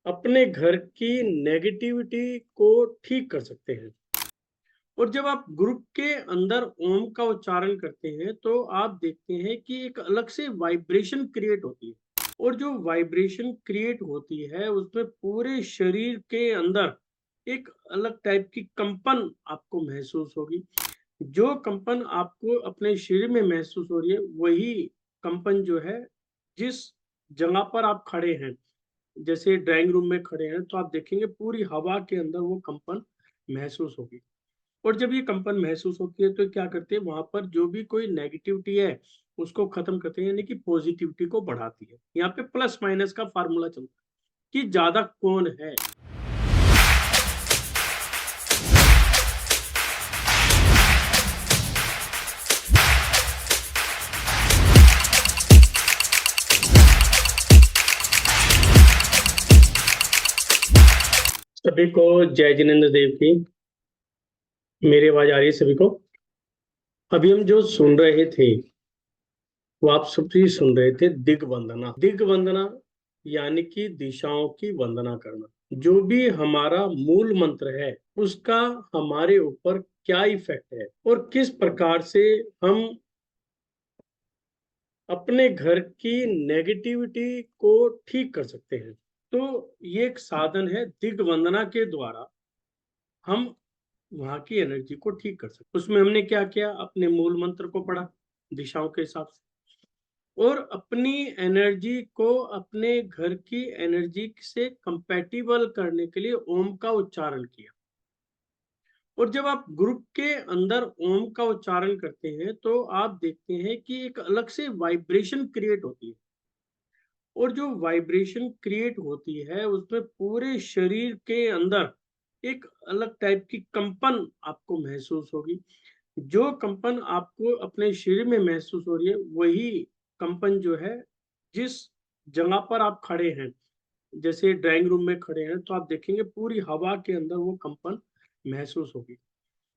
अपने घर की नेगेटिविटी को ठीक कर सकते हैं। और जब आप ग्रुप के अंदर ओम का उच्चारण करते हैं तो आप देखते हैं कि एक अलग से वाइब्रेशन क्रिएट होती है। और जो वाइब्रेशन क्रिएट होती है उसमें पूरे शरीर के अंदर एक अलग टाइप की कंपन आपको महसूस होगी। जो कंपन आपको अपने शरीर में महसूस हो रही है वही कंपन जो है जिस जगह पर आप खड़े हैं, जैसे ड्राइंग रूम में खड़े हैं तो आप देखेंगे पूरी हवा के अंदर वो कंपन महसूस होगी। और जब ये कंपन महसूस होती है तो क्या करते हैं, वहां पर जो भी कोई नेगेटिविटी है उसको खत्म करते हैं, यानी कि पॉजिटिविटी को बढ़ाती है। यहाँ पे प्लस माइनस का फार्मूला चलता है कि ज्यादा कौन है। सभी को जय जिनेन्द्र देव की। मेरी आवाज आ रही है सभी को? अभी हम जो सुन रहे थे वो आप सभी सुन रहे थे दिग्वंदना। दिग्वंदना यानी कि दिशाओं की वंदना करना। जो भी हमारा मूल मंत्र है उसका हमारे ऊपर क्या इफेक्ट है और किस प्रकार से हम अपने घर की नेगेटिविटी को ठीक कर सकते हैं। तो ये एक साधन है, दिग्वंदना के द्वारा हम वहां की एनर्जी को ठीक कर सकते। उसमें हमने क्या किया, अपने मूल मंत्र को पढ़ा दिशाओं के हिसाब से, और अपनी एनर्जी को अपने घर की एनर्जी से कंपैटिबल करने के लिए ओम का उच्चारण किया। और जब आप ग्रुप के अंदर ओम का उच्चारण करते हैं तो आप देखते हैं कि एक अलग से वाइब्रेशन क्रिएट होती है। और जो वाइब्रेशन क्रिएट होती है उसमें पूरे शरीर के अंदर एक अलग टाइप की कंपन आपको महसूस होगी। जो कंपन आपको अपने शरीर में महसूस हो रही है वही कंपन जो है जिस जगह पर आप खड़े हैं, जैसे ड्राइंग रूम में खड़े हैं तो आप देखेंगे पूरी हवा के अंदर वो कंपन महसूस होगी।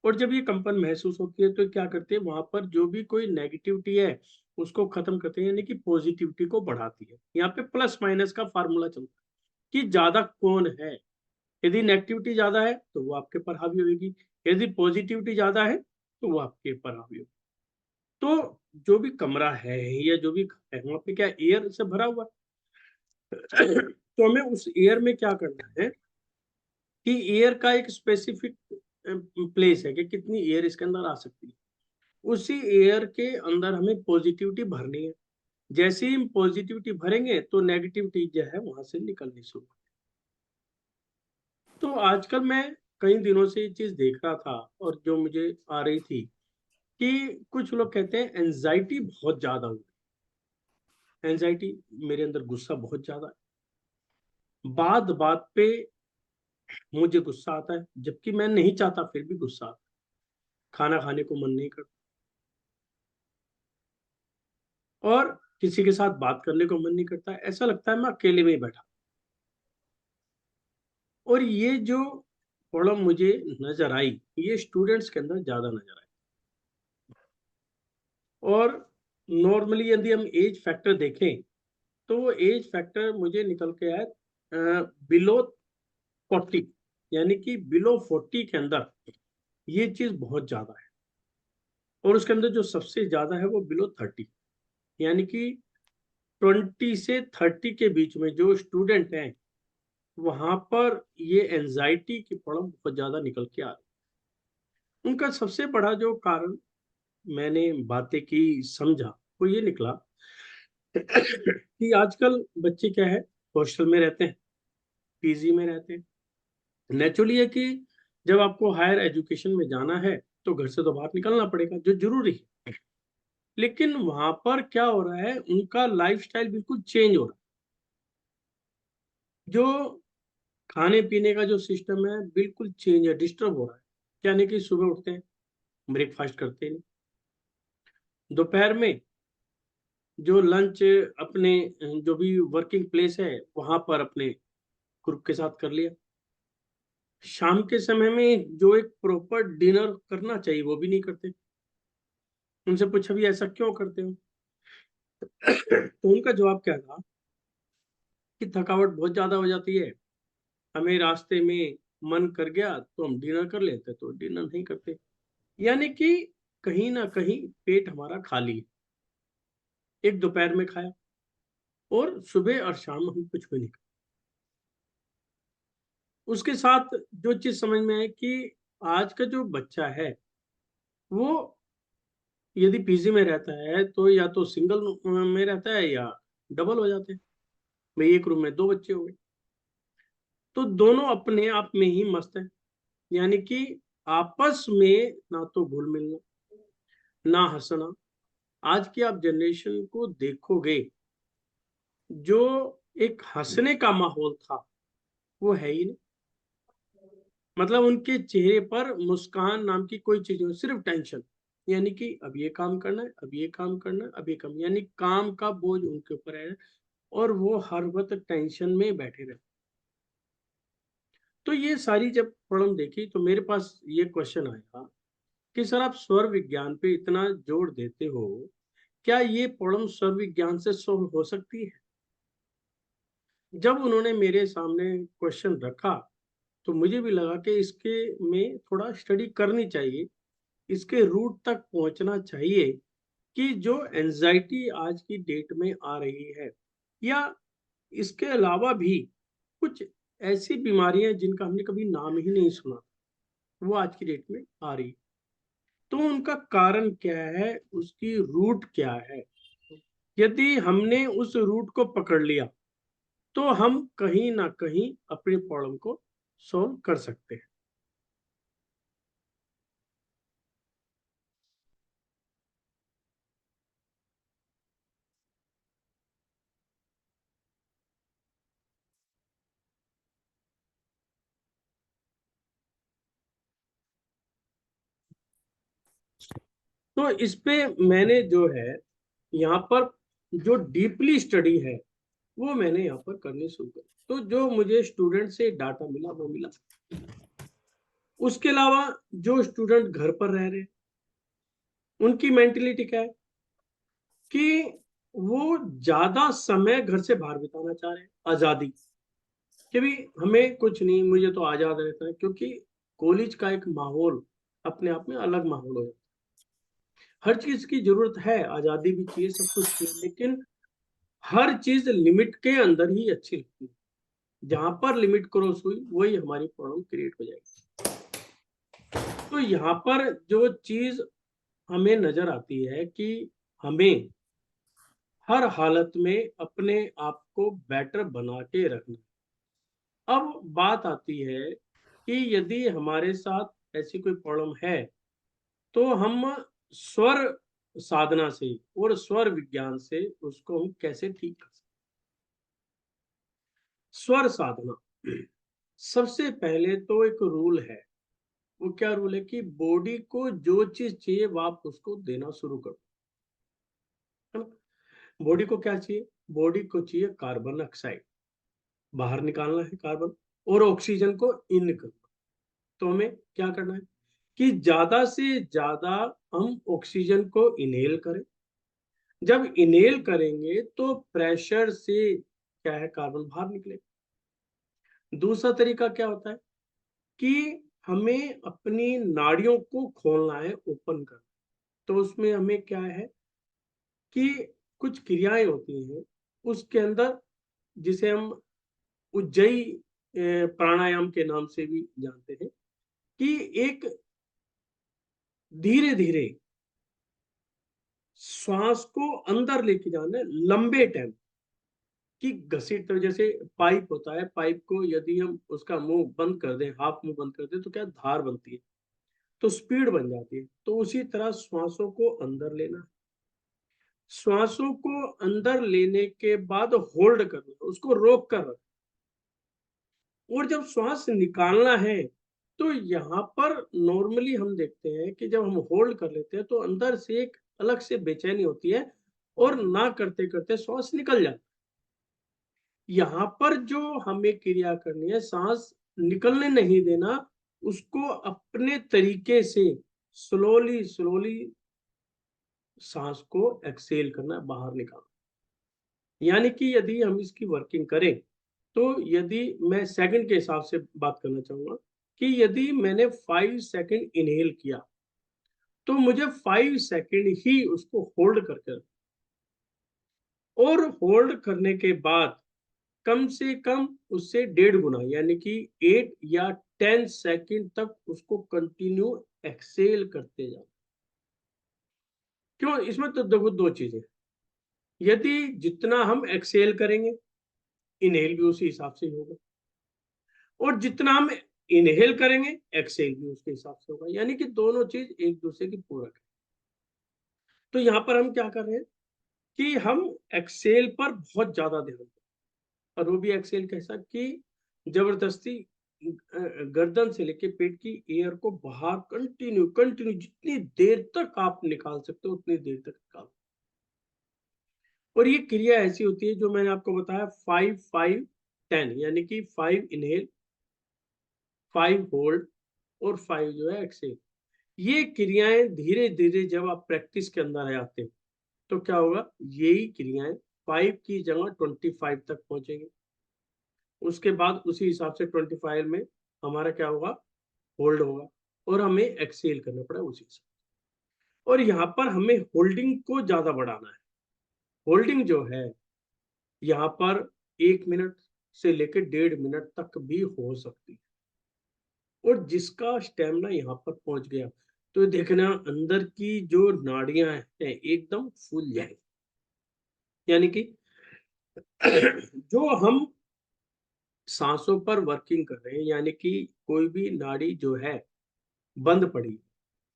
और जब ये कंपन महसूस होती है तो क्या करते हैं, वहां पर जो भी कोई नेगेटिविटी है उसको खत्म करते हैं, यानी कि पॉजिटिविटी को बढ़ाती है। यहाँ पे प्लस माइनस का फार्मूला चलता है कि ज्यादा कौन है। यदि नेगेटिविटी ज्यादा है तो वो आपके पर हावी होगी, यदि पॉजिटिविटी ज्यादा है तो वो आपके ऊपर हावी होगी। तो जो भी कमरा है या जो भी है वहां पे क्या एयर से भरा हुआ है। तो हमें उस एयर में क्या करना है कि एयर का एक स्पेसिफिक प्लेस है कि कितनी एयर इसके अंदर आ सकती है। उसी एयर के अंदर हमें पॉजिटिविटी भरनी है। जैसे ही हम पॉजिटिविटी भरेंगे तो नेगेटिविटी जो है वहां से निकलनी शुरू। तो आजकल मैं कई दिनों से ये चीज देख रहा था और जो मुझे आ रही थी कि कुछ लोग कहते हैं एंजाइटी बहुत ज्यादा हो गई। एंजाइटी, मेरे अंदर गुस्सा बहुत ज्यादा है, बात बात पे मुझे गुस्सा आता है, जबकि मैं नहीं चाहता फिर भी गुस्सा आता है। खाना खाने को मन नहीं करता और किसी के साथ बात करने को मन नहीं करता, ऐसा लगता है मैं अकेले में ही बैठा। और ये जो प्रॉब्लम मुझे नजर आई ये स्टूडेंट्स के अंदर ज्यादा नजर आई। और नॉर्मली यदि हम एज फैक्टर देखें तो वो एज फैक्टर मुझे निकल के आया बिलो 40, यानी कि बिलो 40 के अंदर ये चीज बहुत ज्यादा है। और उसके अंदर जो सबसे ज्यादा है वो बिलो 30, यानी कि 20 से 30 के बीच में जो स्टूडेंट हैं वहां पर ये एंजाइटी की प्रॉब्लम बहुत ज्यादा निकल के आ रही है। उनका सबसे बड़ा जो कारण मैंने बातें की समझा वो ये निकला कि आजकल बच्चे क्या है, हॉस्टल में रहते हैं, पीजी में रहते हैं। नेचुरली है कि जब आपको हायर एजुकेशन में जाना है तो घर से तो बाहर निकलना पड़ेगा, जो जरूरी है। लेकिन वहां पर क्या हो रहा है, उनका लाइफस्टाइल बिल्कुल चेंज हो रहा है। जो खाने पीने का जो सिस्टम है बिल्कुल चेंज है, डिस्टर्ब हो रहा है। यानी कि सुबह उठते हैं, ब्रेकफास्ट करते हैं, दोपहर में जो लंच अपने जो भी वर्किंग प्लेस है वहां पर अपने ग्रुप के साथ कर लिया, शाम के समय में जो एक प्रॉपर डिनर करना चाहिए वो भी नहीं करते। उनसे पूछा भी ऐसा क्यों करते हो, तो उनका जवाब क्या था कि थकावट बहुत ज्यादा हो जाती है, हमें रास्ते में मन कर गया तो हम डिनर कर लेते, तो डिनर नहीं करते। यानी कि कहीं ना कहीं पेट हमारा खाली है। एक दोपहर में खाया और सुबह और शाम हम कुछ भी नहीं खाते। उसके साथ जो चीज समझ में है कि आज का जो बच्चा है वो यदि पीजी में रहता है तो या तो सिंगल में रहता है या डबल हो जाते हैं। भाई एक रूम में दो बच्चे हो गए, तो दोनों अपने आप में ही मस्त है। यानी कि आपस में ना तो घुल मिलना, ना हंसना। आज की आप जनरेशन को देखोगे, जो एक हंसने का माहौल था वो है ही नहीं। मतलब उनके चेहरे पर मुस्कान नाम की कोई चीज नहीं, सिर्फ टेंशन। यानी कि अब ये काम करना है, अब ये काम करना है, अब ये काम, यानी काम का बोझ उनके ऊपर है और वो हर वक्त टेंशन में बैठे रहते। तो ये सारी जब प्रॉब्लम देखी तो मेरे पास ये क्वेश्चन आया कि सर आप स्वर विज्ञान पे इतना जोर देते हो, क्या ये प्रॉब्लम स्वर विज्ञान से सॉल्व हो सकती है? जब उन्होंने मेरे सामने क्वेश्चन रखा तो मुझे भी लगा कि इसके में थोड़ा स्टडी करनी चाहिए, इसके रूट तक पहुंचना चाहिए कि जो एंजाइटी आज की डेट में आ रही है, या इसके अलावा भी कुछ ऐसी बीमारियां हैं जिनका हमने कभी नाम ही नहीं सुना, वो आज की डेट में आ रही है। तो उनका कारण क्या है, उसकी रूट क्या है? यदि हमने उस रूट को पकड़ लिया तो हम कहीं ना कहीं अपनी प्रॉब्लम को सॉल्व कर सकते हैं। तो इस पे मैंने जो है यहाँ पर जो डीपली स्टडी है वो मैंने यहाँ पर करनी शुरू कर। तो जो मुझे स्टूडेंट से डाटा मिला वो मिला। उसके अलावा जो स्टूडेंट घर पर रह रहे हैं, उनकी मेंटेलिटी क्या है कि वो ज्यादा समय घर से बाहर बिताना चाह रहे हैं, आजादी। कि भी हमें कुछ नहीं, मुझे तो आजाद रहता है, क्योंकि कॉलेज का एक माहौल अपने आप में अलग माहौल हो जाता है। हर चीज की जरूरत है, आजादी भी चाहिए, सब कुछ चाहिए, लेकिन हर चीज लिमिट के अंदर ही अच्छी लगती है। जहां पर लिमिट क्रॉस हुई वही हमारी प्रॉब्लम क्रिएट हो जाएगी। तो यहाँ पर जो चीज हमें नजर आती है कि हमें हर हालत में अपने आप को बेटर बना के रखना। अब बात आती है कि यदि हमारे साथ ऐसी कोई प्रॉब्लम है तो हम स्वर साधना से और स्वर विज्ञान से उसको हम कैसे ठीक कर सकते। स्वर साधना, सबसे पहले तो एक रूल है। वो क्या रूल है कि बॉडी को जो चीज चाहिए वो आप उसको देना शुरू करो, है ना? बॉडी को क्या चाहिए? बॉडी को चाहिए कार्बन डाइऑक्साइड, बाहर निकालना है कार्बन, और ऑक्सीजन को इन करना। तो हमें क्या करना है कि ज्यादा से ज्यादा हम ऑक्सीजन को इनहेल करें। जब इनहेल करेंगे तो प्रेशर से क्या है, कार्बन बाहर निकले। दूसरा तरीका क्या होता है कि हमें अपनी नाड़ियों को खोलना है, ओपन करना। तो उसमें हमें क्या है कि कुछ क्रियाएं होती हैं उसके अंदर, जिसे हम उज्जयी प्राणायाम के नाम से भी जानते हैं, कि एक धीरे धीरे श्वास को अंदर लेके जाना है लंबे टाइम की घसीट। तो जैसे पाइप होता है, पाइप को यदि हम उसका मुंह बंद कर दें, हाफ मुंह बंद कर दें, तो क्या धार बनती है, तो स्पीड बन जाती है। तो उसी तरह श्वासों को अंदर लेना है। श्वासों को अंदर लेने के बाद होल्ड करना, उसको रोक कर रखना। और जब श्वास निकालना है तो यहाँ पर नॉर्मली हम देखते हैं कि जब हम होल्ड कर लेते हैं तो अंदर से एक अलग से बेचैनी होती है और ना करते करते श्वास निकल जाता है। यहाँ पर जो हमें क्रिया करनी है, सांस निकलने नहीं देना, उसको अपने तरीके से स्लोली स्लोली सांस को एक्सेल करना, बाहर निकालना। यानी कि यदि हम इसकी वर्किंग करें तो यदि मैं सेकंड के हिसाब से बात करना चाहूंगा कि यदि मैंने 5 सेकंड इनहेल किया तो मुझे 5 सेकंड ही उसको होल्ड करके और होल्ड करने के बाद कम से कम उससे 1.5 गुना यानी कि 8 या 10 सेकंड तक उसको कंटिन्यू एक्सेल करते जाओ। क्यों? इसमें तो देखो दो चीजें, यदि जितना हम एक्सेल करेंगे इनहेल भी उसी हिसाब से ही होगा, और जितना हम इनहेल करेंगे एक्सेल भी उसके हिसाब से होगा, यानी कि दोनों चीज एक दूसरे की पूरक है। तो यहाँ पर हम क्या कर रहे हैं कि हम एक्सेल पर बहुत ज्यादा ध्यान दें, और वो भी एक्सेल कैसा कि जबरदस्ती गर्दन से लेके पेट की एयर को बाहर कंटिन्यू कंटिन्यू जितनी देर तक आप निकाल सकते हो उतनी देर तक निकालो। और ये क्रिया ऐसी होती है जो मैंने आपको बताया 5-5-10, यानी कि 5 इनहेल, 5 होल्ड और 5 जो है एक्सेल। ये क्रियाएं धीरे धीरे जब आप प्रैक्टिस के अंदर आते हैं तो क्या होगा, यही क्रियाएं 5 की जगह 25 तक पहुंचेंगे। उसके बाद उसी हिसाब से 25 में हमारा क्या होगा, होल्ड होगा, और हमें एक्सेल करना पड़ेगा उसी हिसाब से। और यहाँ पर हमें होल्डिंग को ज्यादा बढ़ाना है। होल्डिंग जो है यहाँ पर 1 मिनट से लेकर 1.5 मिनट तक भी हो सकती है, और जिसका स्टेमिना यहाँ पर पहुंच गया तो देखना अंदर की जो नाड़ियां हैं एकदम फूल जाएंगी, यानी कि जो हम सांसों पर वर्किंग कर रहे हैं, यानी कि कोई भी नाड़ी जो है बंद पड़ी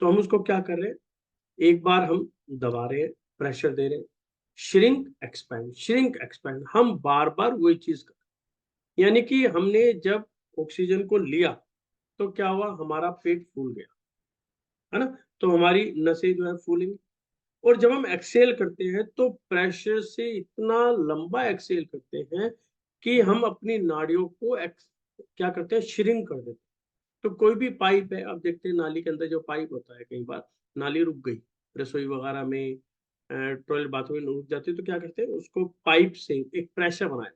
तो हम उसको क्या कर रहे हैं, एक बार हम दबा रहे हैं, प्रेशर दे रहे हैं, श्रिंक एक्सपैंड हम बार बार वही चीज कर, यानी कि हमने जब ऑक्सीजन को लिया तो क्या हुआ, हमारा पेट फूल गया, है ना, तो हमारी नसें जो है फूलेंगी। और जब हम एक्सेल करते हैं तो प्रेशर से इतना लंबा एक्सेल करते हैं कि हम अपनी नाड़ियों को क्या करते हैं, श्रिंक कर देते हैं। तो कोई भी पाइप है, आप देखते हैं नाली के अंदर जो पाइप होता है, कई बार नाली रुक गई रसोई वगैरह में, टॉयलेट बाथरूम में रुक जाती है, तो क्या करते हैं, उसको पाइप से एक प्रेशर बनाए,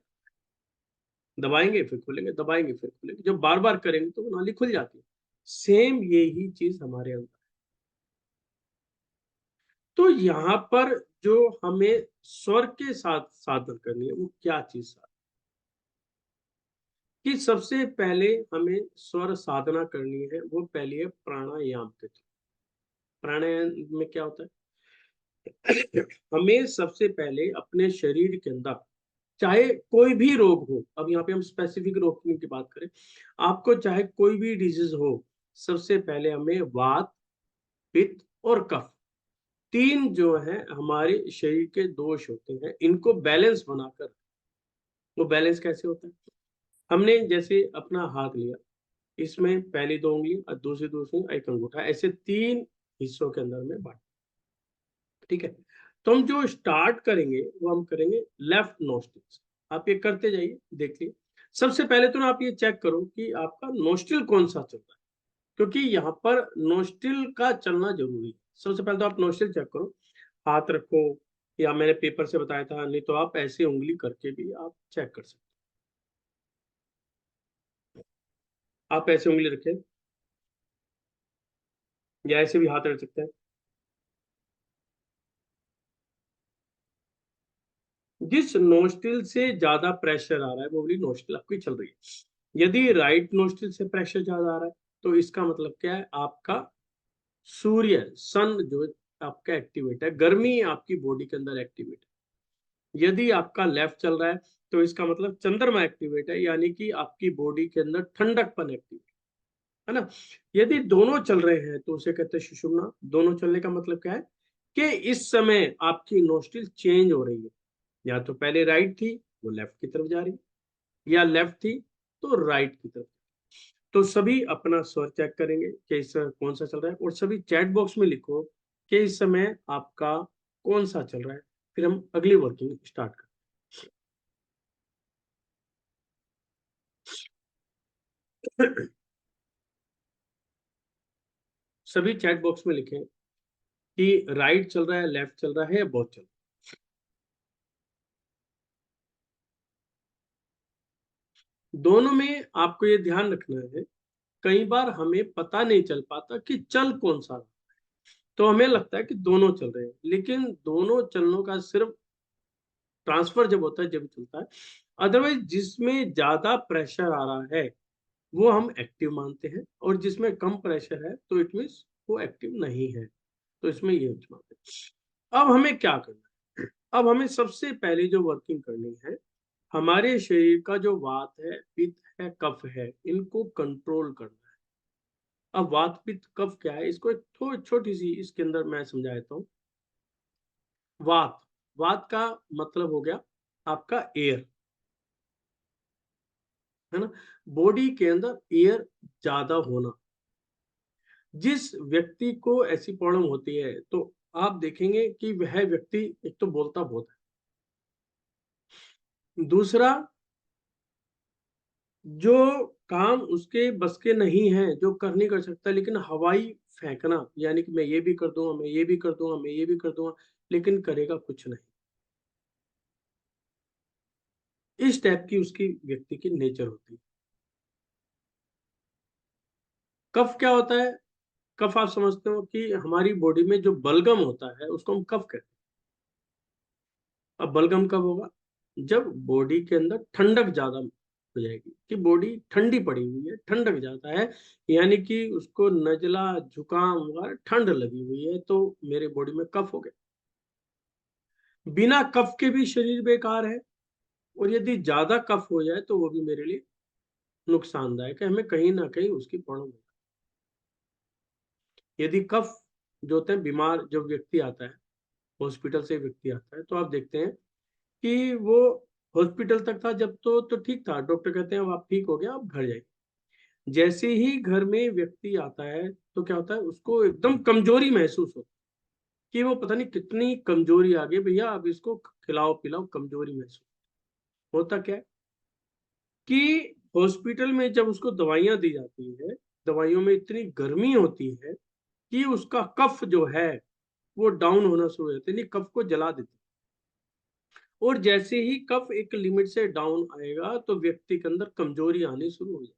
दबाएंगे फिर खोलेंगे, दबाएंगे फिर खोलेंगे, जब बार बार करेंगे तो वो नाली खुल जाती है। सेम यही चीज हमारे अंदर। तो यहाँ पर जो हमें स्वर के साथ साधन करनी है वो क्या चीज है कि सबसे पहले हमें स्वर साधना करनी है, वो पहली है प्राणायाम के थ्रू। प्राणायाम में क्या होता है, हमें सबसे पहले अपने शरीर के अंदर चाहे कोई भी रोग हो, अब यहाँ पे हम स्पेसिफिक रोग की बात करें, आपको चाहे कोई भी डिजीज हो, सबसे पहले हमें वात, पित्त और कफ, तीन जो है हमारे शरीर के दोष होते हैं, इनको बैलेंस बनाकर, वो बैलेंस कैसे होता है, हमने जैसे अपना हाथ लिया, इसमें पहली 2 उंगली और दूसरी दूसरी एक अंगूठा, ऐसे 3 हिस्सों के अंदर में बांट, ठीक है। तो हम जो स्टार्ट करेंगे वो हम करेंगे लेफ्ट नोस्ट्रिल से। आप ये करते जाइए, देखिए। सबसे पहले तो ना आप ये चेक करो कि आपका नोस्ट्रिल कौन सा चल रहा है, क्योंकि यहाँ पर नोस्ट्रिल का चलना जरूरी है। सबसे पहले तो आप नोस्ट्रिल चेक करो, हाथ रखो, या मैंने पेपर से बताया था, नहीं तो आप ऐसे उंगली करके भी आप चेक कर सकते हैं। आप ऐसे उंगली रखें या ऐसे भी हाथ रख सकते हैं। जिस नोस्ट्रिल से ज्यादा प्रेशर आ रहा है वो वाली नोस्ट्रिल आपकी चल रही है। यदि राइट नोस्ट्रिल से प्रेशर ज्यादा आ रहा है तो इसका मतलब क्या है, आपका सूर्य सन जो आपका एक्टिवेट है, गर्मी आपकी बॉडी के अंदर एक्टिवेट है। यदि आपका लेफ्ट चल रहा है तो इसका मतलब चंद्रमा एक्टिवेट है, यानी कि आपकी बॉडी के अंदर ठंडकपन एक्टिवेट है ना। यदि दोनों चल रहे हैं तो उसे कहते हैं सुषुम्ना। दोनों चलने का मतलब क्या है कि इस समय आपकी नोस्ट्रिल चेंज हो रही है, या तो पहले राइट थी वो लेफ्ट की तरफ जा रही, या लेफ्ट थी तो राइट की तरफ। तो सभी अपना स्वर चेक करेंगे कि इस समय कौन सा चल रहा है, और सभी चैट बॉक्स में लिखो कि इस समय आपका कौन सा चल रहा है, फिर हम अगली वर्किंग स्टार्ट करें। सभी चैट बॉक्स में लिखें कि राइट चल रहा है, लेफ्ट चल रहा है, या बोथ चल रहा दोनों में आपको ये ध्यान रखना है, कई बार हमें पता नहीं चल पाता कि चल कौन सा रहा। तो हमें लगता है कि दोनों चल रहे हैं, लेकिन दोनों चलनों का सिर्फ ट्रांसफर जब होता है जब चलता है। अदरवाइज जिसमें ज्यादा प्रेशर आ रहा है वो हम एक्टिव मानते हैं, और जिसमें कम प्रेशर है तो इट मीन्स वो एक्टिव नहीं है। तो इसमें ये मानते हैं। अब हमें क्या करना है? अब हमें सबसे पहले जो वर्किंग करनी है, हमारे शरीर का जो वात है, पित्त है, कफ है, इनको कंट्रोल करना है। अब वात पित्त कफ क्या है, इसको एक छोटी सी इसके अंदर मैं समझा देता हूँ। वात, वात का मतलब हो गया आपका एयर, है ना। बॉडी के अंदर एयर ज्यादा होना। जिस व्यक्ति को ऐसी प्रॉब्लम होती है तो आप देखेंगे कि वह व्यक्ति एक तो बोलता बहुत है, दूसरा जो काम उसके बस के नहीं है, जो कर नहीं कर सकता, लेकिन हवाई फेंकना, यानी कि मैं ये भी कर दूंगा, मैं ये भी कर दूंगा, मैं ये भी कर दूंगा, लेकिन करेगा कुछ नहीं। इस टाइप की उसकी व्यक्ति की नेचर होती है। कफ क्या होता है? कफ आप समझते हो कि हमारी बॉडी में जो बलगम होता है उसको हम कफ कहते हैं। अब बलगम कब होगा? जब बॉडी के अंदर ठंडक ज्यादा हो जाएगी, कि बॉडी ठंडी पड़ी हुई है, ठंडक ज्यादा है, यानी कि उसको नजला, जुकाम वगैरह ठंड लगी हुई है, तो मेरे बॉडी में कफ हो गया। बिना कफ के भी शरीर बेकार है, और यदि ज्यादा कफ हो जाए तो वो भी मेरे लिए नुकसानदायक है, हमें कहीं ना कहीं उसकी प्रॉब्लम है। यदि कफ जो होते हैं, बीमार जब व्यक्ति आता है, हॉस्पिटल से व्यक्ति आता है, तो आप देखते हैं कि वो हॉस्पिटल तक था जब तो ठीक था, डॉक्टर कहते हैं अब आप ठीक हो गया, आप घर जाइए। जैसे ही घर में व्यक्ति आता है तो क्या होता है, उसको एकदम कमजोरी महसूस होती है, कि वो पता नहीं कितनी कमजोरी आ गई भैया, अब इसको खिलाओ पिलाओ, कमजोरी महसूस होता। क्या है कि हॉस्पिटल में जब उसको दवाइयां दी जाती है, दवाइयों में इतनी गर्मी होती है कि उसका कफ जो है वो डाउन होना शुरू हो जाता है, यानी कफ को जला देती है। और जैसे ही कफ एक लिमिट से डाउन आएगा तो व्यक्ति के अंदर कमजोरी आनी शुरू हो जाए।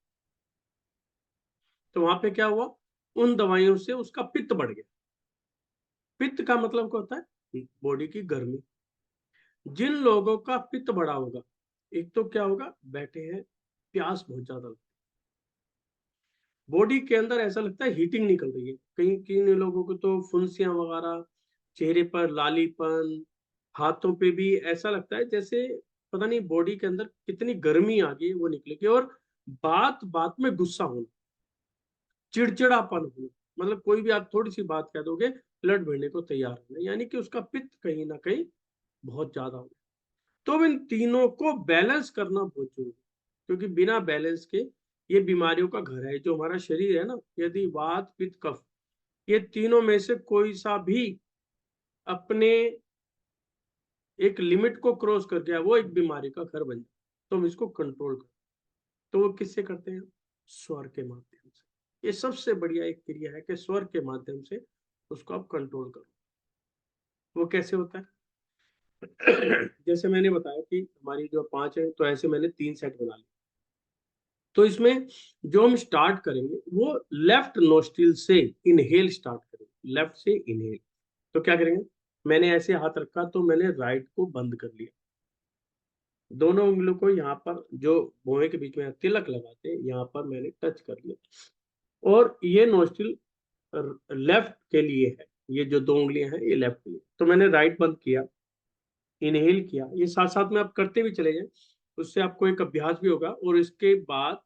तो वहां पे क्या हुआ, उन दवाइयों से उसका पित्त बढ़ गया। पित्त का मतलब क्या होता है? बॉडी की गर्मी। जिन लोगों का पित्त बढ़ा होगा, एक तो क्या होगा, बैठे हैं, प्यास बहुत ज्यादा लगती है, बॉडी के अंदर ऐसा लगता है हीटिंग निकल रही है। कई किन लोगों को तो फुंसियां वगैरह, चेहरे पर लालीपन, हाथों पे भी ऐसा लगता है जैसे पता नहीं बॉडी के अंदर कितनी गर्मी आ गई वो निकलेगी। और बात बात में गुस्सा होना, चिड़चिड़ापन होना, मतलब कोई भी आप थोड़ी सी बात कह दोगे, ब्लड बढ़ने को तैयार होना, यानी कि उसका पित्त कहीं ना कहीं बहुत ज्यादा हो। तो अब इन तीनों को बैलेंस करना बहुत जरूरी है, क्योंकि बिना बैलेंस के ये बीमारियों का घर है जो हमारा शरीर है ना। यदि वात पित्त कफ, ये तीनों में से कोई सा भी अपने एक लिमिट को क्रॉस कर गया, वो एक बीमारी का घर बन जाए। तो हम इसको कंट्रोल कर, तो वो किससे करते हैं? स्वर के माध्यम से। ये सबसे बढ़िया एक क्रिया है कि स्वर के माध्यम से उसको आप कंट्रोल करो। वो कैसे होता है? जैसे मैंने बताया कि हमारी जो पांच है, तो ऐसे मैंने 3 सेट बना लिए। तो इसमें जो हम स्टार्ट करेंगे वो लेफ्ट नोस्ट्रिल से इनहेल स्टार्ट करेंगे, लेफ्ट से इनहेल। तो क्या करेंगे, मैंने ऐसे हाथ रखा तो मैंने राइट को बंद कर लिया, दोनों उंगलियों को यहाँ पर जो भौहें के बीच में तिलक लगाते हैं यहाँ पर मैंने टच कर लिया। और ये नोस्ट्रिल लेफ्ट के लिए है, ये जो 2 उंगलियां हैं ये लेफ्ट के लिए। तो मैंने राइट बंद किया, इनहेल किया, ये साथ साथ में आप करते भी चले जाएं, उससे आपको एक अभ्यास भी होगा। और इसके बाद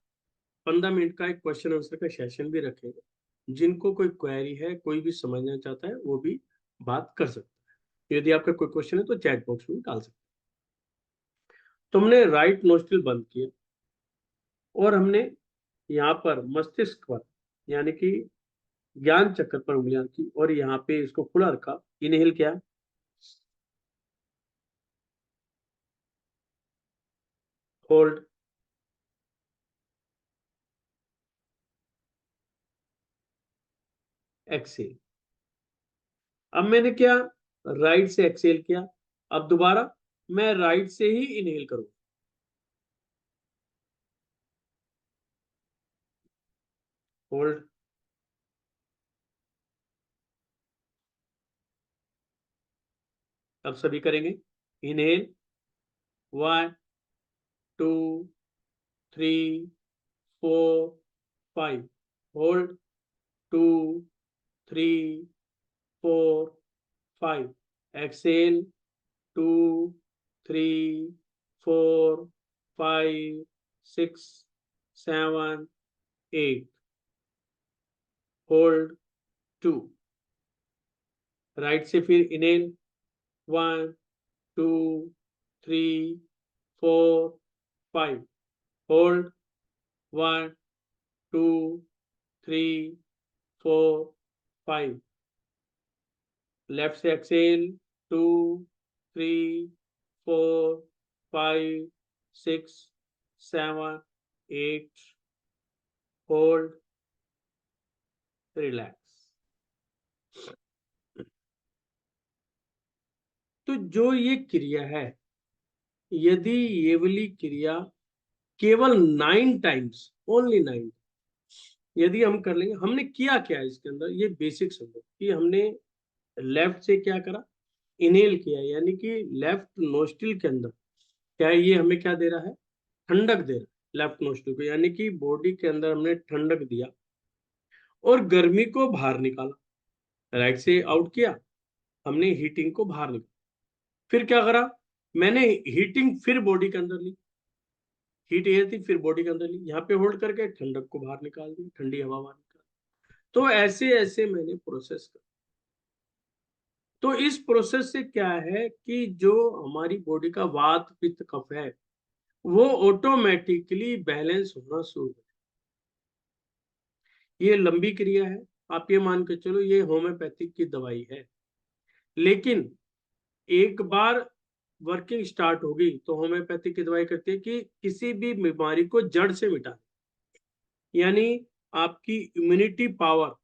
15 मिनट का एक क्वेश्चन आंसर का सेशन भी रखेंगे। जिनको कोई क्वेरी है, कोई भी समझना चाहता है, वो भी बात कर सकता है। यदि आपका कोई क्वेश्चन है तो चैट बॉक्स में डाल सकते हैं। तो हमने राइट नोस्ट्रिल बंद किया, और हमने यहाँ पर मस्तिष्क पर, यानी कि ज्ञान चक्र पर उंगलियां की, और यहाँ पे इसको खुला रखा, इनहेल किया, होल्ड, एक्सेल। अब मैंने क्या, राइट से एक्सेल किया। अब दोबारा मैं राइट से ही इनहेल करूँ, होल्ड, अब सभी करेंगे। Inhale 1 2 3 4 5, hold 2 3 4 5, exhale 2 3 4 5 6 7 8, hold 2, right से फिर इनहेल 1 2 3 4 5, होल्ड 1 2 3 4 5, लेफ्ट से एक्सेल 2 3 4 5 6 7 8, होल्ड, रिलैक्स। तो जो ये क्रिया है, यदि ये वाली क्रिया केवल 9 टाइम्स, ओनली 9, यदि हम कर लेंगे, हमने किया क्या इसके अंदर, ये बेसिक समझो कि हमने लेफ्ट से क्या करा, इनहेल किया, यानी कि लेफ्ट नोस्ट्रिल के अंदर क्या है, ये हमें क्या दे रहा है, ठंडक दे रहा है लेफ्ट नोस्ट्रिल को, यानी कि बॉडी के अंदर हमने ठंडक दिया और गर्मी को बाहर निकाला। राइट से आउट किया, हमने हीटिंग को बाहर निकाला। फिर क्या करा, मैंने हीटिंग फिर बॉडी के अंदर ली, हीट एयर थी फिर बॉडी के अंदर ली, यहाँ पे होल्ड करके ठंडक को बाहर निकाल दी, ठंडी हवा बाहर निकाल। तो ऐसे ऐसे मैंने प्रोसेस कर। तो इस प्रोसेस से क्या है कि जो हमारी बॉडी का वात पित्त कफ है, वो ऑटोमेटिकली बैलेंस होना शुरू हो। ये लंबी क्रिया है, आप ये मान के चलो ये होम्योपैथिक की दवाई है, लेकिन एक बार वर्किंग स्टार्ट होगी तो होम्योपैथिक की दवाई करती है कि किसी भी बीमारी को जड़ से मिटा, यानी आपकी इम्यूनिटी पावर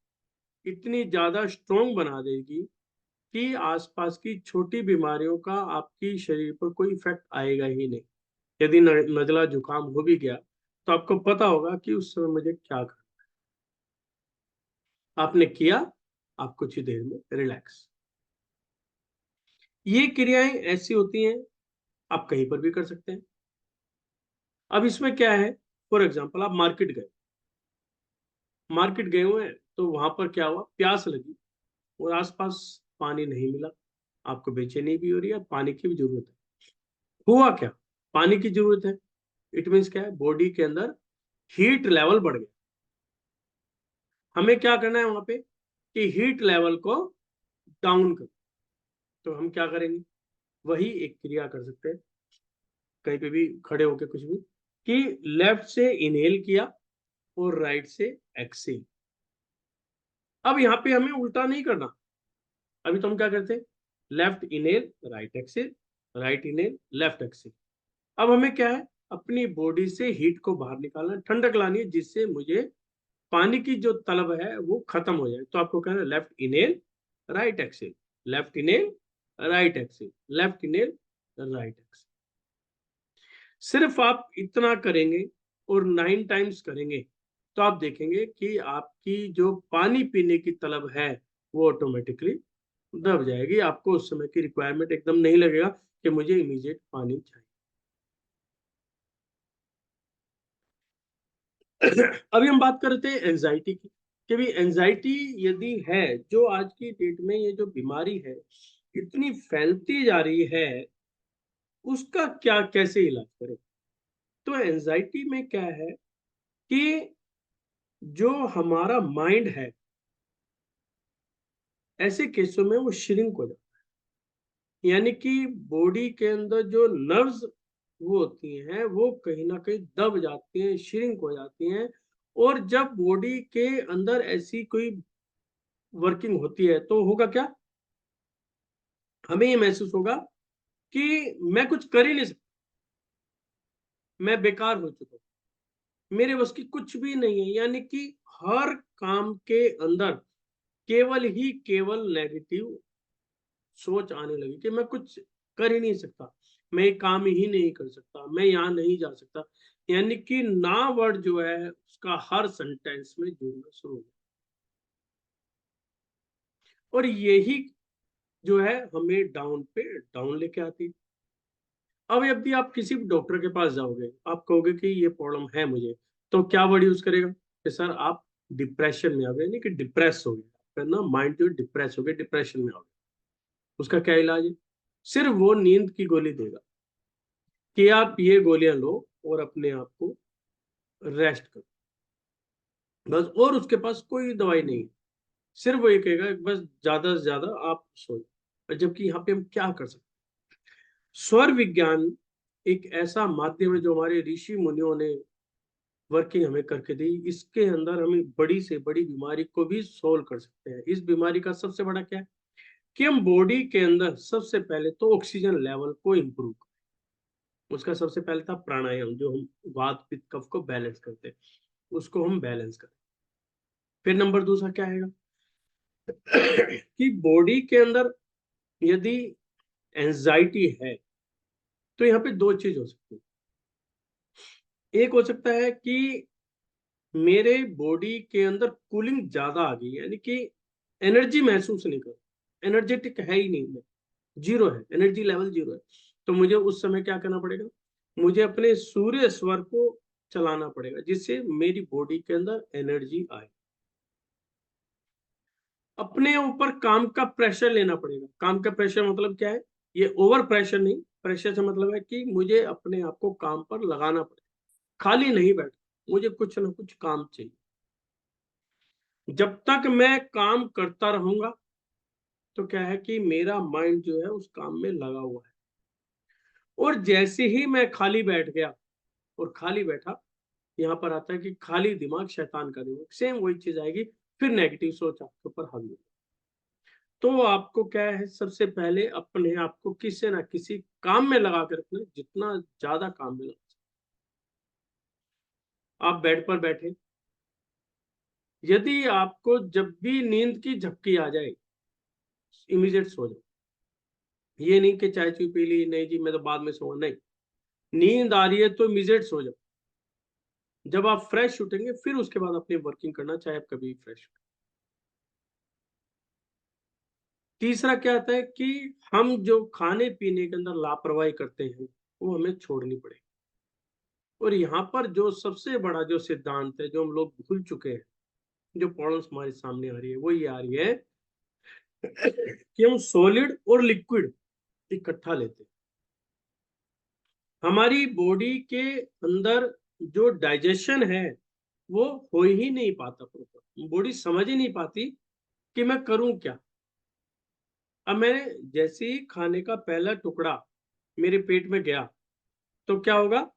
इतनी ज्यादा स्ट्रोंग बना देगी कि आसपास की छोटी बीमारियों का आपकी शरीर पर कोई इफेक्ट आएगा ही नहीं। यदि नजला जुकाम हो भी गया तो आपको पता होगा कि उस समय मुझे क्या करना। आपने किया, आप कुछ ही देर में रिलैक्स। ये क्रियाएं ऐसी होती हैं, आप कहीं पर भी कर सकते हैं। अब इसमें क्या है, फॉर एग्जाम्पल आप मार्केट गए हुए हैं, तो वहां पर क्या हुआ, प्यास लगी और आसपास पानी नहीं मिला, आपको बेचैनी भी हो रही है, पानी की भी जरूरत है। हुआ क्या, पानी की जरूरत है, इट मीन्स क्या है, बॉडी के अंदर हीट लेवल बढ़ गया। हमें क्या करना है वहां पे कि हीट लेवल को डाउन कर। तो हम क्या करेंगे, वही एक क्रिया कर सकते हैं, कहीं पे भी खड़े होके कुछ भी, कि लेफ्ट से इनहेल किया और राइट से एक्सेल। अब यहाँ पे हमें उल्टा नहीं करना, अभी तो हम क्या करते हैं, left inhale right exhale, right inhale left exhale. अब हमें क्या है, अपनी बॉडी से हीट को बाहर निकालना, ठंडक लानी है, जिससे मुझे पानी की जो तलब है वो खत्म हो जाए। तो आपको कहना है left inhale right exhale, left inhale right exhale, left inhale right exhale. सिर्फ आप इतना करेंगे और 9 टाइम्स करेंगे तो आप देखेंगे कि आपकी जो पानी पीने की तलब है वो ऑटोमेटिकली दब जाएगी। आपको उस समय की रिक्वायरमेंट एकदम नहीं लगेगा कि मुझे इमीडिएट पानी चाहिए। अभी हम बात करते हैं एंजाइटी की, कि भी एंजाइटी यदि है, जो आज की डेट में ये जो बीमारी है इतनी फैलती जा रही है, उसका क्या कैसे इलाज करें। तो एंजाइटी में क्या है कि जो हमारा माइंड है, ऐसे केसों में वो श्रिंक हो जाता है, यानी कि बॉडी के अंदर जो नर्व्स वो होती हैं वो कहीं ना कहीं दब जाती हैं, श्रिंक हो जाती हैं। और जब बॉडी के अंदर ऐसी कोई वर्किंग होती है तो होगा क्या, हमें ये महसूस होगा कि मैं कुछ कर ही नहीं सकता, मैं बेकार हो चुका हूं, मेरे बस की कुछ भी नहीं है, यानी कि हर काम के अंदर केवल ही केवल नेगेटिव सोच आने लगी कि मैं कुछ कर ही नहीं सकता, मैं काम ही नहीं कर सकता, मैं यहाँ नहीं जा सकता, यानी कि ना वर्ड जो है उसका हर सेंटेंस में जुड़ना शुरू हो जाए। और यही जो है हमें डाउन पे डाउन लेके आती है। अब यदि आप किसी डॉक्टर के पास जाओगे, आप कहोगे कि ये प्रॉब्लम है मुझे, तो क्या वर्ड यूज करेगा कि सर आप डिप्रेशन में आ गए, यानी कि डिप्रेस हो गए, आपका ना माइंड जो डिप्रेस हो गया, डिप्रेशन में आ गए। उसका क्या इलाज है? सिर्फ वो नींद की गोली देगा कि आप ये गोलियां लो और अपने आप को रेस्ट करो, बस। और उसके पास कोई दवाई नहीं है, सिर्फ वो ये कहेगा कि बस ज्यादा से ज्यादा आप सोए। जबकि यहाँ पे हम क्या कर सकते हैं? स्वर विज्ञान एक ऐसा माध्यम है जो हमारे ऋषि मुनियों ने वर्किंग हमें करके दी। इसके अंदर हमें बड़ी से बड़ी बीमारी को भी सोल्व कर सकते हैं। इस बीमारी का सबसे बड़ा क्या है कि हम बॉडी के अंदर सबसे पहले तो ऑक्सीजन लेवल को इम्प्रूव करें। उसका सबसे पहले था प्राणायाम, जो हम वात पित्त कफ को बैलेंस करते हैं, उसको हम बैलेंस करें। फिर नंबर दूसरा क्या आएगा कि बॉडी के अंदर यदि एंजाइटी है तो यहाँ पे दो चीज हो सकती है। एक हो सकता है कि मेरे बॉडी के अंदर कूलिंग ज्यादा आ गई, यानी कि एनर्जी महसूस नहीं कर, एनर्जेटिक है ही नहीं, मैं जीरो है, एनर्जी लेवल जीरो है। तो मुझे उस समय क्या करना पड़ेगा? मुझे अपने सूर्य स्वर को चलाना पड़ेगा, जिससे मेरी बॉडी के अंदर एनर्जी आए। अपने ऊपर काम का प्रेशर लेना पड़ेगा। काम का प्रेशर मतलब क्या है? ये ओवर प्रेशर नहीं, प्रेशर से मतलब है कि मुझे अपने आप को काम पर लगाना पड़ेगा, खाली नहीं बैठ, मुझे कुछ ना कुछ काम चाहिए। जब तक मैं काम करता रहूंगा तो क्या है कि मेरा माइंड जो है उस काम में लगा हुआ है। और जैसे ही मैं खाली बैठ गया और खाली बैठा, यहाँ पर आता है कि खाली दिमाग शैतान का दिमाग, सेम वही चीज आएगी। फिर नेगेटिव सोच आपके ऊपर हावी होगी। तो आपको क्या है, सबसे पहले अपने आप को किसी ना किसी काम में लगा के रखना है, जितना ज्यादा काम में लगा। आप बेड पर बैठे, यदि आपको जब भी नींद की झपकी आ जाए, इमीडिएट सो जाओ। ये नहीं कि चाय चुई पी ली, नहीं जी मैं तो बाद में सोऊंगा, नहीं। नींद आ रही है तो इमीडिएट सो जाओ। जब आप फ्रेश उठेंगे फिर उसके बाद अपनी वर्किंग करना, चाहे आप कभी फ्रेश उठे। तीसरा क्या आता है कि हम जो खाने पीने के अंदर लापरवाही करते हैं वो हमें छोड़नी पड़ेगी। और यहाँ पर जो सबसे बड़ा जो सिद्धांत है, जो हम लोग भूल चुके हैं, जो प्रॉब्लम्स हमारे सामने आ रही है, वो ये आ रही है कि हम सॉलिड और लिक्विड इकट्ठा लेते हैं। हमारी बॉडी के अंदर जो डाइजेशन है वो हो ही नहीं पाता प्रॉपर, बॉडी समझ ही नहीं पाती कि मैं करूं क्या। अब मैंने जैसे ही खाने का पहला टुकड़ा मेरे पेट में गया तो क्या होगा?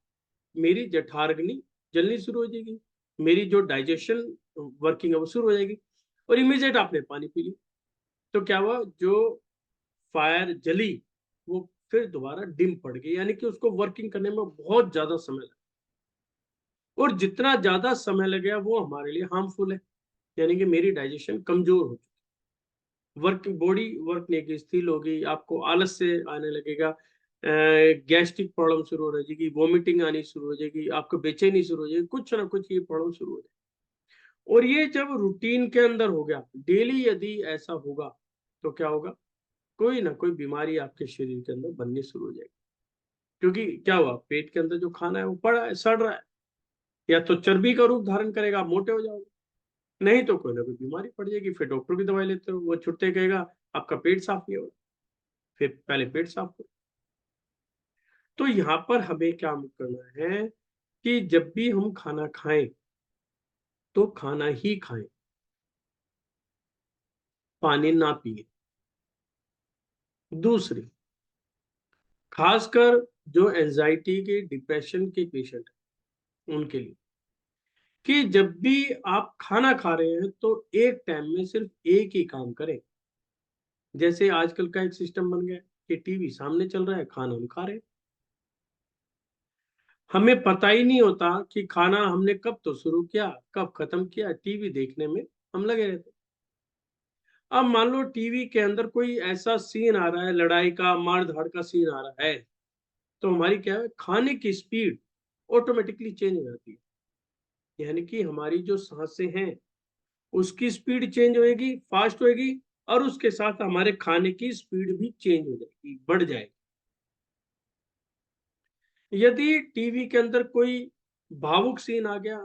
मेरी जठराग्नि जलनी शुरू हो जाएगी, मेरी जो डाइजेशन वर्किंग है वो शुरू हो जाएगी। और इमीडिएट आपने पानी पी ली, तो क्या हुआ? जो फायर जली वो फिर दोबारा डिम पड़ गई, यानी कि उसको वर्किंग करने में बहुत ज्यादा समय लगा। और जितना ज्यादा समय लगेगा वो हमारे लिए हार्मफुल है, यानी कि मेरी डाइजेशन कमजोर हो चुकी, वर्क बॉडी वर्क नहीं की, स्थिल होगी, आपको आलस से आने लगेगा, गैस्ट्रिक प्रॉब्लम शुरू हो जाएगी, वॉमिटिंग आनी शुरू हो जाएगी, आपको बेचैनी शुरू हो जाएगी, कुछ ना कुछ ये प्रॉब्लम शुरू हो जाएगी। और ये जब रूटीन के अंदर हो गया, डेली यदि ऐसा होगा, तो क्या होगा? कोई ना कोई बीमारी आपके शरीर के अंदर बननी शुरू हो जाएगी। क्योंकि क्या हुआ? पेट के अंदर जो खाना है वो पड़ा है, सड़ रहा है, या तो चर्बी का रूप धारण करेगा, आप मोटे हो जाओगे, नहीं तो कोई ना कोई बीमारी पड़ जाएगी। फिर डॉक्टर की दवाई लेते हो, वो छुट्टे कहेगा आपका पेट साफ नहीं होगा, फिर पहले पेट साफ करो। तो यहाँ पर हमें क्या करना है कि जब भी हम खाना खाएं तो खाना ही खाएं, पानी ना पिए। दूसरी, खासकर जो एंजाइटी के डिप्रेशन के पेशेंट हैं उनके लिए, कि जब भी आप खाना खा रहे हैं तो एक टाइम में सिर्फ एक ही काम करें। जैसे आजकल का एक सिस्टम बन गया है कि टीवी सामने चल रहा है, खाना हम खा रहे हैं, हमें पता ही नहीं होता कि खाना हमने कब तो शुरू किया, कब खत्म किया, टीवी देखने में हम लगे रहते। अब मान लो टीवी के अंदर कोई ऐसा सीन आ रहा है, लड़ाई का, मार धाड़ का सीन आ रहा है, तो हमारी क्या है, खाने की स्पीड ऑटोमेटिकली चेंज हो जाती है। यानी कि हमारी जो सांसें हैं उसकी स्पीड चेंज होएगी, फास्ट होएगी, और उसके साथ हमारे खाने की स्पीड भी चेंज हो जाएगी, बढ़ जाएगी। यदि टीवी के अंदर कोई भावुक सीन आ गया,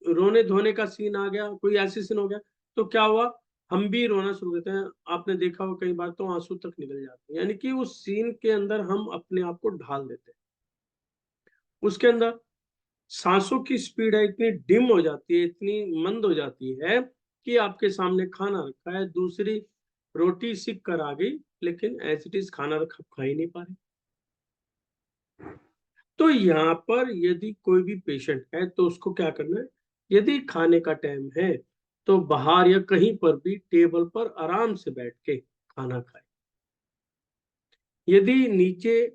रोने धोने का सीन आ गया, कोई ऐसी सीन हो गया, तो क्या हुआ, हम भी रोना शुरू करते हैं। आपने देखा हो कई बार तो आंसू तक निकल जाते हैं, यानी कि उस सीन के अंदर हम अपने आप को ढाल देते हैं। उसके अंदर सांसों की स्पीड है इतनी डिम हो जाती है, इतनी मंद हो जाती है कि आपके सामने खाना रखा है, दूसरी रोटी सिक कर आ गई, लेकिन एज इट इज खाना रखा, खा ही नहीं पा रहे। तो यहाँ पर यदि कोई भी पेशेंट है तो उसको क्या करना है, यदि खाने का टाइम है तो बाहर या कहीं पर भी टेबल पर आराम से बैठ के खाना खाए। यदि नीचे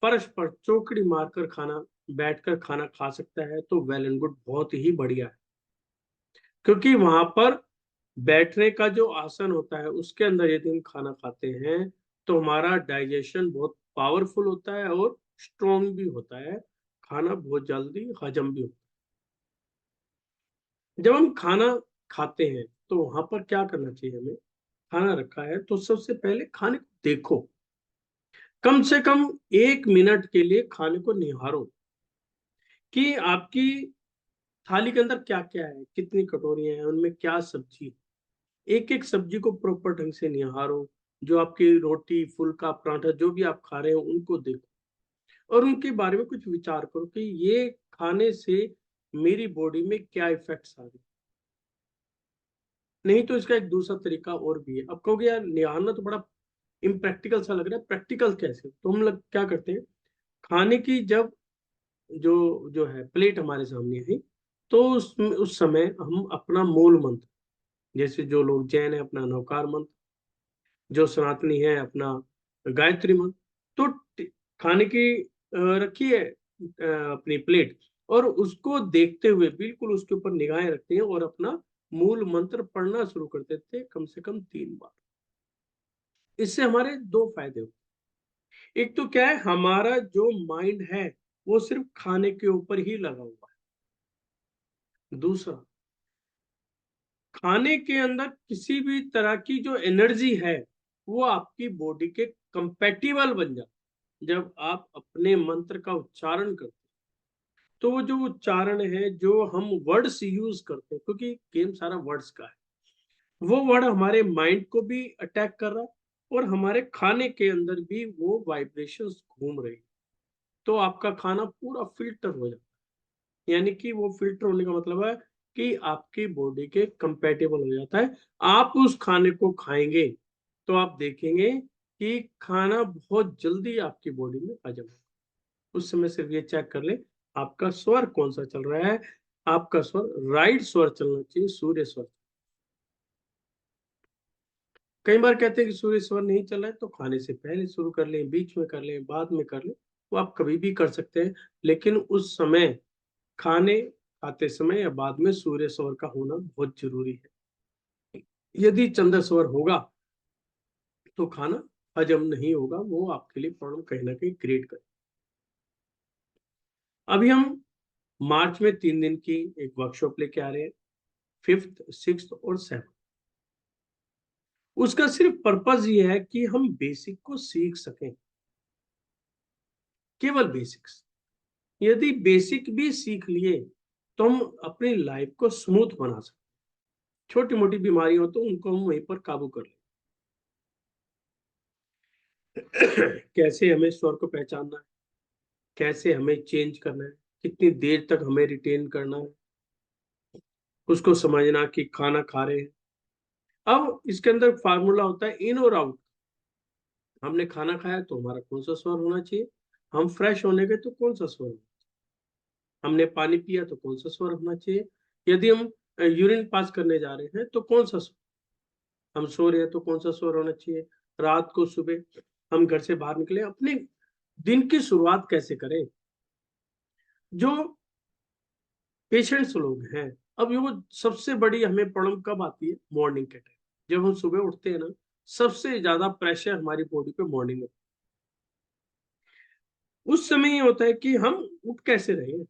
फर्श पर चौकड़ी मारकर खाना, बैठकर खाना खा सकता है तो वेल एंड गुड, बहुत ही बढ़िया है। क्योंकि वहां पर बैठने का जो आसन होता है उसके अंदर यदि हम खाना खाते हैं तो हमारा डाइजेशन बहुत पावरफुल होता है और स्ट्रोंग भी होता है, खाना बहुत जल्दी हजम भी होता है। जब हम खाना खाते हैं तो वहां पर क्या करना चाहिए हमें, खाना रखा है तो सबसे पहले खाने को देखो, कम से कम 1 मिनट के लिए खाने को निहारो कि आपकी थाली के अंदर क्या क्या है, कितनी कटोरियां हैं, उनमें क्या सब्जी है। एक एक सब्जी को प्रॉपर ढंग से निहारो, जो आपकी रोटी फुल्का पराठा जो भी आप खा रहे हो उनको देखो और उनके बारे में कुछ विचार करो कि ये खाने से मेरी बॉडी में क्या इफेक्ट्स आ रहे। नहीं तो इसका एक दूसरा तरीका और भी है। अब कहोगे यार निहारना तो बड़ा इम्प्रैक्टिकल सा लग रहा है, प्रैक्टिकल कैसे, तो हम लोग क्या करते हैं, खाने की जब जो जो है प्लेट हमारे सामने है तो उस समय हम अपना मूल मंत्र, जैसे जो लोग जैन है अपना नवकार मंत्र, जो सनातनी है अपना गायत्री मंत्र, तो खाने की रखी है अपनी प्लेट, और उसको देखते हुए बिल्कुल उसके ऊपर निगाहें रखते हैं और अपना मूल मंत्र पढ़ना शुरू कर देते हैं कम से कम 3 बार। इससे हमारे दो फायदे होते हैं। एक तो क्या है, हमारा जो माइंड है वो सिर्फ खाने के ऊपर ही लगा हुआ है। दूसरा, खाने के अंदर किसी भी तरह की जो एनर्जी है वो आपकी बॉडी के कंपेटिबल बन जाती। जब आप अपने मंत्र का उच्चारण करते हैं तो वो जो उच्चारण है, जो हम वर्ड्स यूज करते हैं, क्योंकि गेम सारा वर्ड्स का है, वो वर्ड हमारे माइंड को भी अटैक कर रहा है और हमारे खाने के अंदर भी वो वाइब्रेशंस घूम रही, तो आपका खाना पूरा फिल्टर हो जाता है। यानी कि वो फिल्टर होने का मतलब है कि आपकी बॉडी के कंपेटेबल हो जाता है। आप उस खाने को खाएंगे तो आप देखेंगे कि खाना बहुत जल्दी आपकी बॉडी में हजम होगा। उस समय सिर्फ ये चेक कर ले आपका स्वर कौन सा चल रहा है। आपका स्वर राइट स्वर चलना चाहिए, सूर्य स्वर। कई बार कहते हैं कि सूर्य स्वर नहीं चल रहा है तो खाने से पहले शुरू कर लें, बीच में कर लें, बाद में कर लें, वो आप कभी भी कर सकते हैं। लेकिन उस समय खाने खाते समय या बाद में सूर्य स्वर का होना बहुत जरूरी है। यदि चंद्र स्वर होगा तो खाना हजम नहीं होगा, वो आपके लिए प्रॉब्लम कहीं ना कहीं क्रिएट करे। अभी हम मार्च में 3 दिन की एक वर्कशॉप लेके आ रहे हैं, 5th 6th और 7th। उसका सिर्फ पर्पज ये है कि हम बेसिक को सीख सकें, केवल बेसिक्स। यदि बेसिक भी सीख लिए तो हम अपनी लाइफ को स्मूथ बना सकते। छोटी मोटी बीमारी हो तो उनको हम वहीं पर काबू कर लें। कैसे हमें स्वर को पहचानना है, कैसे हमें चेंज करना है, कितनी देर तक हमें रिटेन करना है, उसको समझना कि खाना खा रहे हैं। अब इसके अंदर फार्मूला होता है इन और आउट। हमने खाना खाया तो हमारा कौन सा स्वर होना चाहिए, हम फ्रेश होने गए तो कौन सा स्वर होना, हमने पानी पिया तो कौन सा स्वर होना चाहिए, यदि हम यूरिन पास करने जा रहे हैं तो कौन सा स्वर, हम सो रहे हैं तो कौन सा स्वर होना चाहिए, रात को सुबह हम घर से बाहर निकले, अपने दिन की शुरुआत कैसे करें। जो पेशेंट्स लोग हैं, अब ये वो सबसे बड़ी हमें प्रॉब्लम कब आती है, मॉर्निंग के टाइम। जब हम सुबह उठते हैं ना, सबसे ज्यादा प्रेशर हमारी बॉडी पे मॉर्निंग में। उस समय ये होता है कि हम उठ कैसे रहे,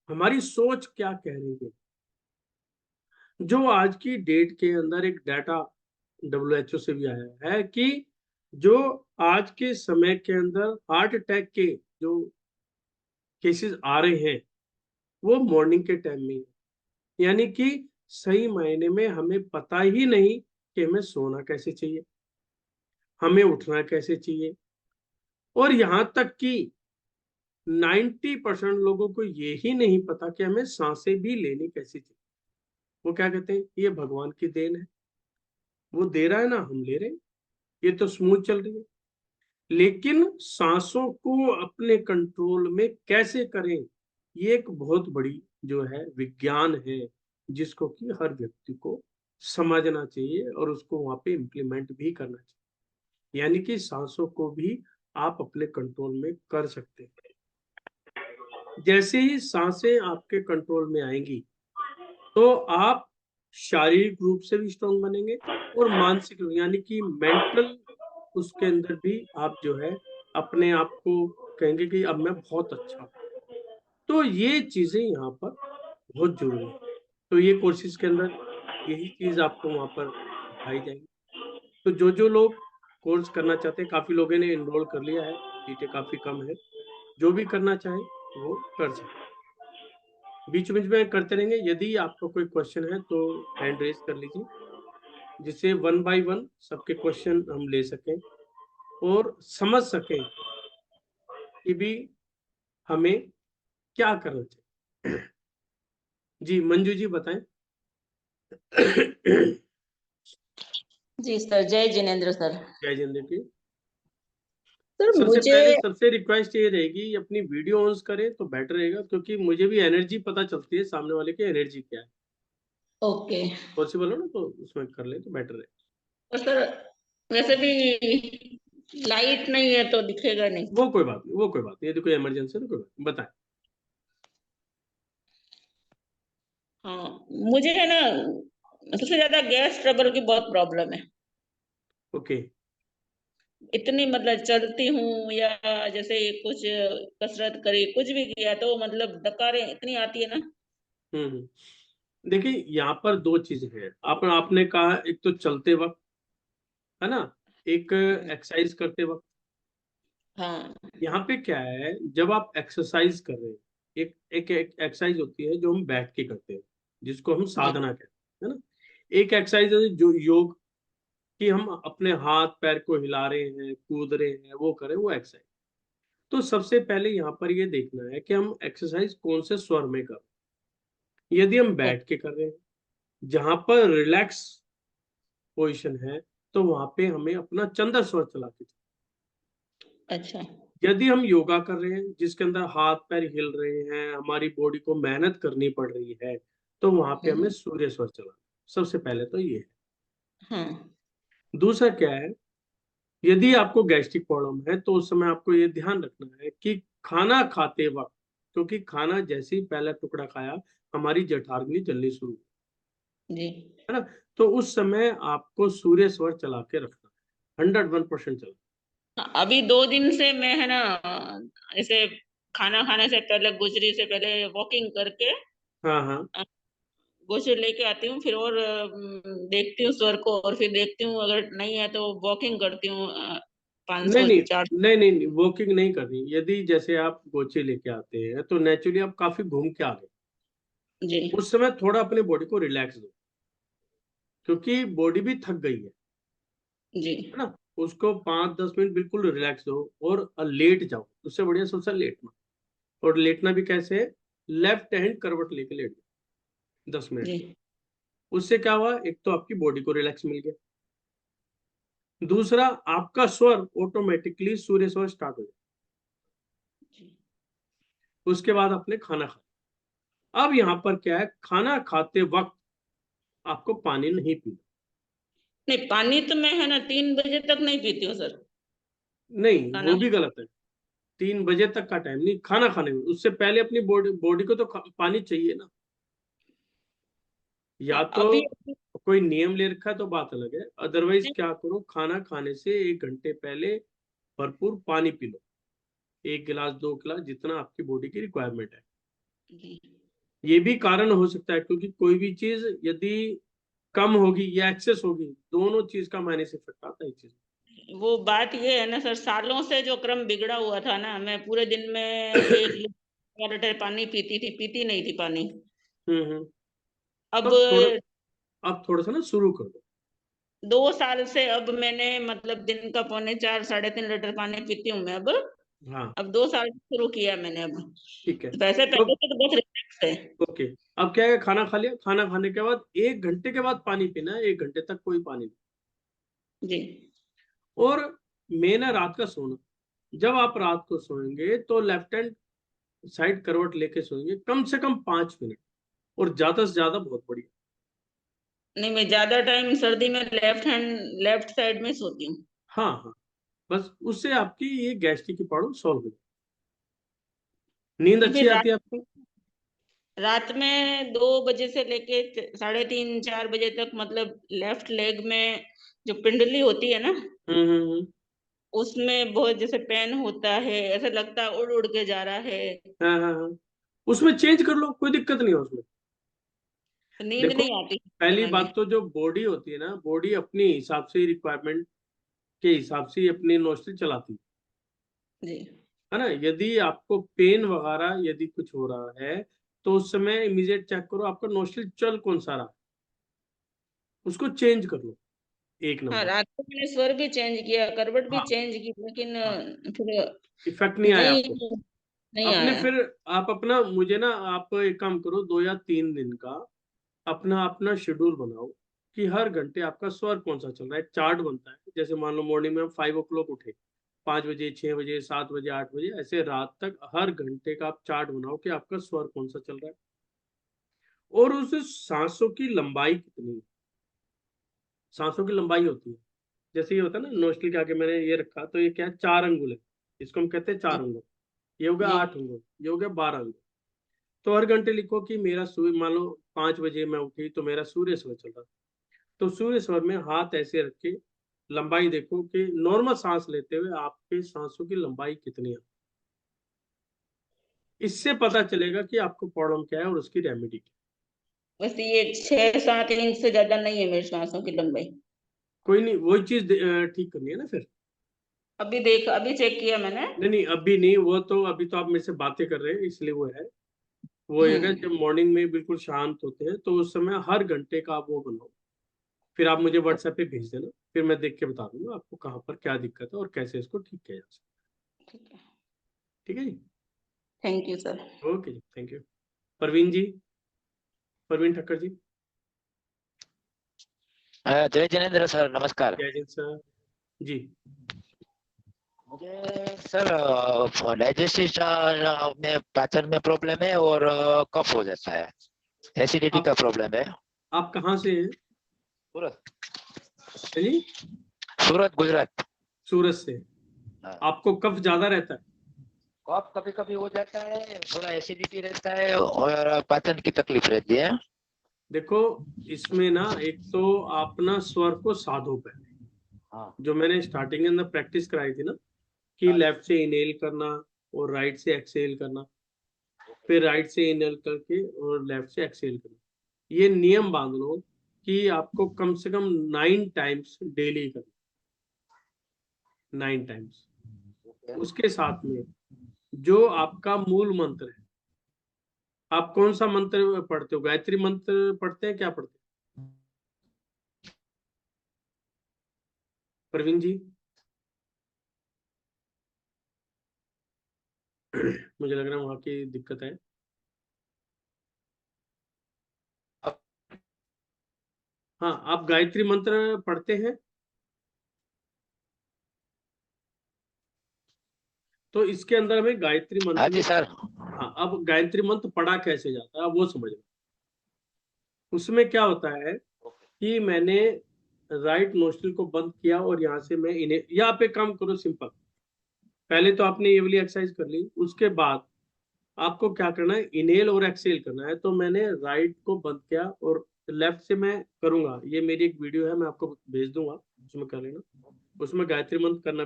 हमारी सोच क्या कह रही है। जो आज की डेट के अंदर एक डाटा WHO से भी आया है कि जो आज के समय के अंदर हार्ट अटैक के जो केसेस आ रहे हैं वो मॉर्निंग के टाइम में, यानी कि सही मायने में हमें पता ही नहीं कि हमें सोना कैसे चाहिए, हमें उठना कैसे चाहिए। और यहाँ तक कि 90% लोगों को ये ही नहीं पता कि हमें सांसें भी लेनी कैसे चाहिए। वो क्या कहते हैं, ये भगवान की देन है, वो दे रहा है ना, हम ले रहे हैं, ये तो स्मूथ चल रही है। लेकिन सांसों को अपने कंट्रोल में कैसे करें, ये एक बहुत बड़ी जो है विज्ञान है, जिसको कि हर व्यक्ति को समझना चाहिए और उसको वहां पे इम्प्लीमेंट भी करना चाहिए। यानी कि सांसों को भी आप अपने कंट्रोल में कर सकते हैं। जैसे ही सांसें आपके कंट्रोल में आएंगी तो आप शारीरिक रूप से भी स्ट्रांग बनेंगे और मानसिक यानी कि मेंटल उसके अंदर भी आप जो है अपने आप को कहेंगे कि अब मैं बहुत अच्छा हूं। तो ये चीजें यहाँ पर बहुत जरूरी है। तो ये कोर्सेज के अंदर यही चीज आपको वहां पर सिखाई जाएगी। तो जो लोग कोर्स करना चाहते हैं, काफी लोगों ने एनरोल कर लिया है, सीटें काफी कम है, जो भी करना चाहे वो कर सकते। बीच बीच में करते रहेंगे। यदि आपका कोई क्वेश्चन है तो हैंड रेज कर लीजिए, जिससे वन बाय वन सबके क्वेश्चन हम ले सकें और समझ सकें कि भी हमें क्या करना चाहिए। जी मंजू जी बताएं। जी सर, जय जिनेन्द्र सर। जय जिंदगी की। सर सबसे मुझे पहले सबसे रिक्वेस्ट ये रहेगी, अपनी वीडियो ऑन करें तो बेटर रहेगा, क्योंकि मुझे भी एनर्जी पता चलती है सामने वाले की एनर्जी क्या है। ओके। पॉसिबल हो ना तो उसमें कर ले तो बेटर रहेगा। और सर वैसे भी लाइट नहीं है तो दिखेगा नहीं। वो कोई बात नहीं, वो कोई बात नहीं, यदि कोई इमरजेंसी है तो कोई बात नहीं, बताएं। हाँ, मुझे है ना सबसे ज्यादा गैस ट्रबल की बहुत प्रॉब्लम है। ओके। इतनी मतलब चलती हूँ या जैसे कुछ कसरत करी कुछ भी किया तो मतलब डकारें इतनी आती है ना। देखिए यहाँ पर दो चीजें हैं। आपने कहा, एक तो चलते वक्त, है ना, एक एक्सरसाइज करते वक्त। हाँ। यहाँ पे क्या है, जब आप एक्सरसाइज कर रहे हैं, एक एक्सरसाइज होती है जो हम बैठ के करते हैं, जिसको हम जी। साधना कहते हैं, है ना। एक एक्सरसाइज है जो योग, कि हम अपने हाथ पैर को हिला रहे हैं, कूद रहे हैं, वो करें, वो एक्सरसाइज। तो सबसे पहले यहाँ पर ये देखना है कि हम एक्सरसाइज कौन से स्वर में कर रहे हैं। यदि हम ओ, बैठ के कर रहे हैं जहां पर रिलैक्स पोजिशन है, तो वहां पे हमें अपना चंद्र स्वर चला के चलना। अच्छा। यदि हम योगा कर रहे हैं जिसके अंदर हाथ पैर हिल रहे हैं, हमारी बॉडी को मेहनत करनी पड़ रही है, तो वहां पे हमें हम्म। सूर्य स्वर चलाना। सबसे पहले तो ये है। हाँ। दूसरा क्या है, यदि आपको गैस्ट्रिक प्रॉब्लम है तो उस समय आपको ये ध्यान रखना है कि खाना खाते वक्त, क्योंकि खाना जैसे ही पहला टुकड़ा खाया हमारी जठराग्नि जलनी शुरू, जी। है ना, तो उस समय आपको सूर्य स्वर चला के रखना है, 101% चला। अभी 2 दिन से मैं है ना ऐसे खाना खाने से पहले गुजरी से पहले वॉकिंग करके हाँ हाँ। गोचर लेके आती हूँ फिर और देखती हूँ स्वर को और फिर देखती हूँ अगर नहीं है तो वॉकिंग करती हूँ पाँच नहीं सौ नहीं, चार नहीं वॉकिंग नहीं करनी। यदि जैसे आप गोचे लेके आते हैं तो नेचुरली आप काफी घूम के आ गए, जी। उस समय थोड़ा अपने बॉडी को रिलैक्स दो, क्योंकि बॉडी भी थक गई जी। है ना। उसको 5-10 मिनट बिल्कुल रिलैक्स दो और लेट जाओ। उससे बढ़िया सबसे लेटना। और लेटना भी कैसे है, लेफ्ट हैंड करवट लेके लेट जाओ 10 मिनट के। जी। उससे क्या हुआ, एक तो आपकी बॉडी को रिलैक्स मिल गया, दूसरा आपका स्वर ऑटोमेटिकली सूर्य स्वर स्टार्ट हो जी। जाए। उसके बाद आपने खाना खाया। अब यहाँ पर क्या है, खाना खाते वक्त आपको पानी नहीं पीना। नहीं, पानी तो मैं है ना 3 बजे तक नहीं पीती हूँ सर। नहीं, खाना। वो भी गलत है। 3 बजे तक का टाइम नहीं खाना खाने में, उससे पहले अपनी बॉडी बॉडी को तो पानी चाहिए ना। या हाँ, तो अभी कोई नियम ले रखा है तो बात अलग है, अदरवाइज क्या करो, खाना खाने से 1 घंटे पहले भरपूर पानी पी लो। 1 गिलास 2 गिलास, जितना आपकी बॉडी की रिक्वायरमेंट है। जी। ये भी कारण हो सकता है, क्योंकि कोई भी चीज यदि कम होगी या एक्सेस होगी, दोनों चीज का माइनस इफेक्ट आता है इस चीज वो बात ये है ना सर, सालों से जो क्रम बिगड़ा हुआ था ना, मैं पूरे दिन में 1 लीटर पानी पीती नहीं थी पानी। हम्म। अब अब थोड़ा सा ना शुरू कर दो। 2 साल से अब मैंने मतलब दिन का पौने 4 साढ़े 3 लीटर पानी पीती हूँ मैं अब। हाँ, अब 2 साल से शुरू किया मैंने अब। ठीक है। वैसे तो पहले से तो बहुत रिलैक्स है। ओके, अब क्या है, खाना खा लिया, खाना खाने के बाद 1 घंटे के बाद पानी पीना है, 1 घंटे तक कोई पानी नहीं। जी। और मेन है रात का सोना। जब आप रात को सोएंगे तो लेफ्ट हैंड साइड करवट लेके सोएंगे, कम से कम 5 मिनट, और ज्यादा से ज्यादा बहुत बढ़िया। नहीं, मैं ज्यादा टाइम सर्दी में लेफ्ट साइड में सोती हूँ। हाँ हाँ, बस उससे आपकी ये गैस्ट्रिक की प्रॉब्लम सॉल्व हो जाए। नींद नहीं, अच्छी फिर आती है आपको? रात में 2 बजे से लेके 3:30 4 बजे तक मतलब लेफ्ट लेग में जो पिंडली होती है ना, हम्म। उसमें बहुत जैसे पेन होता है, ऐसा लगता है उड़ उड़ के जा रहा है। हाँ हाँ हाँ, उसमें चेंज कर लो, कोई दिक्कत नहीं है उसमें। तो नींद देखो, नहीं आती पहली समय में। बात तो जो बॉडी होती है ना, बॉडी अपने हिसाब से रिक्वायरमेंट के हिसाब से ही अपनी नोस्ट्रिल चलाती जी। है ना। यदि आपको पेन वगैरह यदि कुछ हो रहा है, तो उस समय इमीडिएट चेक करो आपका नोस्ट्रिल चल कौन सा रहा है, उसको चेंज कर लो, एक हाँ, नंबर। रात को मैंने स्वर भी चेंज किया, करवट भी हाँ चेंज की, लेकिन हाँ, फिर इफेक्ट नहीं आया आपको। नहीं नहीं अपने आया। फिर आप अपना, मुझे ना आप एक काम करो, 2 या 3 दिन का अपना अपना शेड्यूल बनाओ, कि हर घंटे आपका स्वर कौन सा चल रहा है। चार्ट बनता है, जैसे मान लो मॉर्निंग में हम 5 o'clock उठे, 5 बजे, 6 बजे, 7 बजे, 8 बजे, ऐसे रात तक हर घंटे का आप चार्ट बनाओ कि आपका स्वर कौन सा चल रहा है, और उस सांसों की लंबाई कितनी है। सांसों की लंबाई होती है, जैसे ये होता है ना, नोस्ट्रल के आगे मैंने ये रखा, तो ये क्या है, 4 अंगुल है, इसको हम कहते हैं जी। 4 अंगुल। ये हो गया जी। 8 अंगुल, ये हो गया 12 अंगुल। तो हर घंटे लिखो कि मेरा सूर्य, मान लो 5 बजे मैं उठी तो मेरा सूर्य स्वर चल रहा, तो सूर्य स्वर में हाथ ऐसे रख के लंबाई देखो कि नॉर्मल सांस लेते हुए आपके सांसों की लंबाई कितनी है। इससे पता चलेगा कि आपको प्रॉब्लम क्या है और उसकी रेमेडी क्या वैसे ये 6 7 इंच से ज्यादा नहीं है मेरी सांसों की लंबाई। है। कोई नहीं, वही चीज ठीक करनी है ना फिर। अभी चेक किया मैंने। नहीं नहीं, अभी नहीं, वो तो अभी तो आप मेरे से बातें कर रहे हैं इसलिए वो है। वो है जब मॉर्निंग में बिल्कुल शांत होते हैं, तो उस समय हर घंटे का आप वो बनाओ, फिर आप मुझे व्हाट्सएप पे भेज देना, फिर मैं देख के बता दूंगा आपको कहाँ पर क्या दिक्कत है और कैसे इसको ठीक किया जा सकता ठीक है। है। ठीक है जी। Thank you sir. ओके जी, थैंक यू। परवीन जी, परवीन ठक्कर जी। जय जिनेन्द्र सर, नमस्कार। जय हिंद सर। जी। मुझे सर डाइजेस्टिव में, पाचन में प्रॉब्लम है और कफ हो जाता है, एसिडिटी आप का प्रॉब्लम है। आप कहाँ से हैं? सूरत। हैं जी? सूरत गुजरात। सूरत से। हाँ। आपको कफ ज्यादा रहता है? कफ कभी कभी हो जाता है, थोड़ा एसिडिटी रहता है और पाचन की तकलीफ रहती है। देखो, इसमें ना एक तो आप ना स्वर को साधो पहले, हाँ। जो मैंने स्टार्टिंग के अंदर प्रैक्टिस कराई थी ना, कि हाँ। लेफ्ट से इनहेल करना और राइट से एक्सहेल करना, फिर राइट से इनहेल करके और लेफ्ट से एक्सहेल करना। ये नियम बांध लो कि आपको कम से कम 9 टाइम्स डेली करना, 9 टाइम्स। उसके साथ में जो आपका मूल मंत्र है, आप कौन सा मंत्र पढ़ते हो? गायत्री मंत्र पढ़ते हैं, क्या पढ़ते हैं प्रवीण जी? मुझे लग रहा है वहां की दिक्कत है। हाँ, आप गायत्री मंत्र पढ़ते हैं? तो इसके अंदर हमें गायत्री हाँ मंत्र में, जी सर। हाँ, अब गायत्री मंत्र पढ़ा कैसे जाता है अब वो समझ लो। उसमें क्या होता है कि मैंने राइट नोस्ट्रिल को बंद किया और यहाँ से मैं इन्हें, या आप एक काम करो सिंपल, पहले तो आपने ये वाली एक्सरसाइज कर ली, उसके बाद आपको क्या करना है, इनहेल और एक्सहेल करना है। तो मैंने राइट को बंद किया और लेफ्ट से मैं करूंगा, ये मेरी एक वीडियो है, मैं आपको भेज दूंगा, उसमें कर लेना। उसमें गायत्री मंत्र करना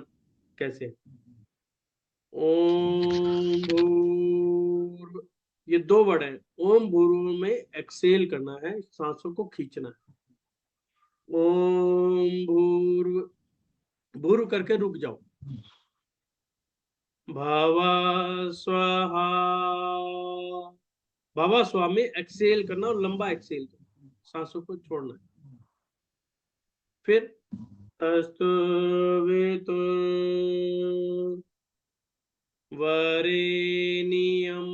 कैसे है। ओम भूर, ये 2 वर्ड है। ओम भूर में एक्सेल करना है, सांसों को खींचना है। ओम भूर, भूर करके रुक जाओ। भवा स्वाहा, भवा स्वा में एक्सेल करना और लंबा एक्सेल करना, सांसों को छोड़ना है। फिर तस्तु वेतु वरेण्यं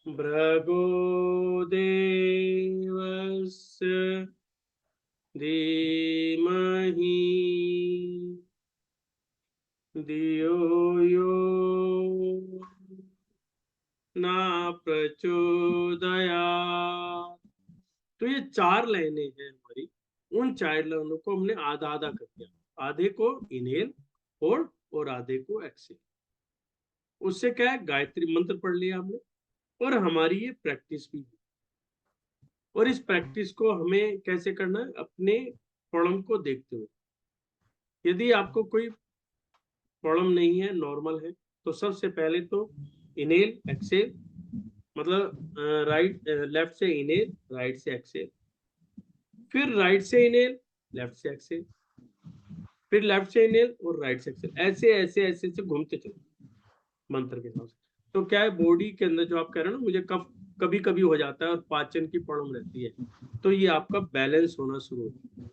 भृगो देवस्य धीमहि धियो यो न प्रचोदयात्। तो ये 4 लाइनें हैं हमारी। उन 4 लाइनों को हमने आधा आधा कर दिया, आधे को इनहेल होल्ड और आधे को एक्सेल। उससे क्या है, गायत्री मंत्र पढ़ लिया हमने और हमारी ये प्रैक्टिस भी है। और इस प्रैक्टिस को हमें कैसे करना है, अपने प्रॉब्लम को देखते हुए। यदि आपको कोई प्रॉब्लम नहीं है, नॉर्मल है, तो सबसे पहले तो इनहेल एक्सेल, मतलब राइट लेफ्ट से इनहेल, राइट से एक्सेल, फिर राइट से इनहेल, लेफ्ट से एक्सेल, फिर लेफ्ट से इनहेल और राइट से एक्सेल, ऐसे ऐसे ऐसे ऐसे घूमते चलो मंत्र के हिसाब से। तो क्या है, बॉडी के अंदर जो आप कह रहे हो ना, मुझे कफ कभी कभी हो जाता है और पाचन की प्रॉब्लम रहती है, तो ये आपका बैलेंस होना शुरू होता है।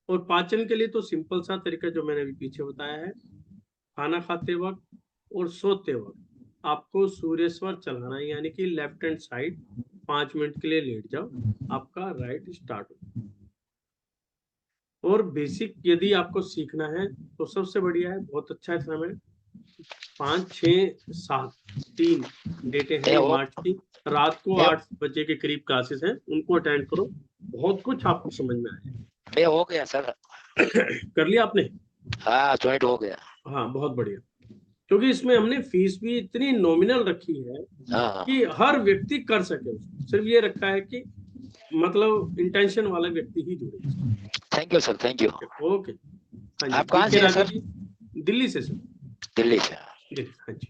और पाचन के लिए तो सिंपल सा तरीका जो मैंने अभी पीछे बताया है, खाना खाते वक्त और सोते वक्त आपको सूर्य स्वर चलाना है, यानी कि लेफ्ट हैंड साइड 5 मिनट के लिए लेट जाओ, आपका राइट स्टार्ट हो। और बेसिक यदि आपको सीखना है तो सबसे बढ़िया है, बहुत अच्छा समय 5, 6, 7 3 डेटें हैं मार्च की। रात को 8 बजे के करीब क्लासेस हैं, उनको अटेंड करो, बहुत कुछ आपको समझ में आएगा। मैं हो गया सर। कर लिया आपने? हाँ ज्वाइंट हो गया। हाँ बहुत बढ़िया, क्योंकि इसमें हमने फीस भी इतनी नॉमिनल रखी है हाँ कि हर व्यक्ति कर सके। सिर्फ ये रखा है कि मतलब इंटेंशन वाला व्यक्ति ही जुड़े। Thank you sir, thank you. Okay. हाँ जी, आप कहाँ से हैं सर? दिल्ली से सर। दिल्ली से। दिल्ली, हाँ जी।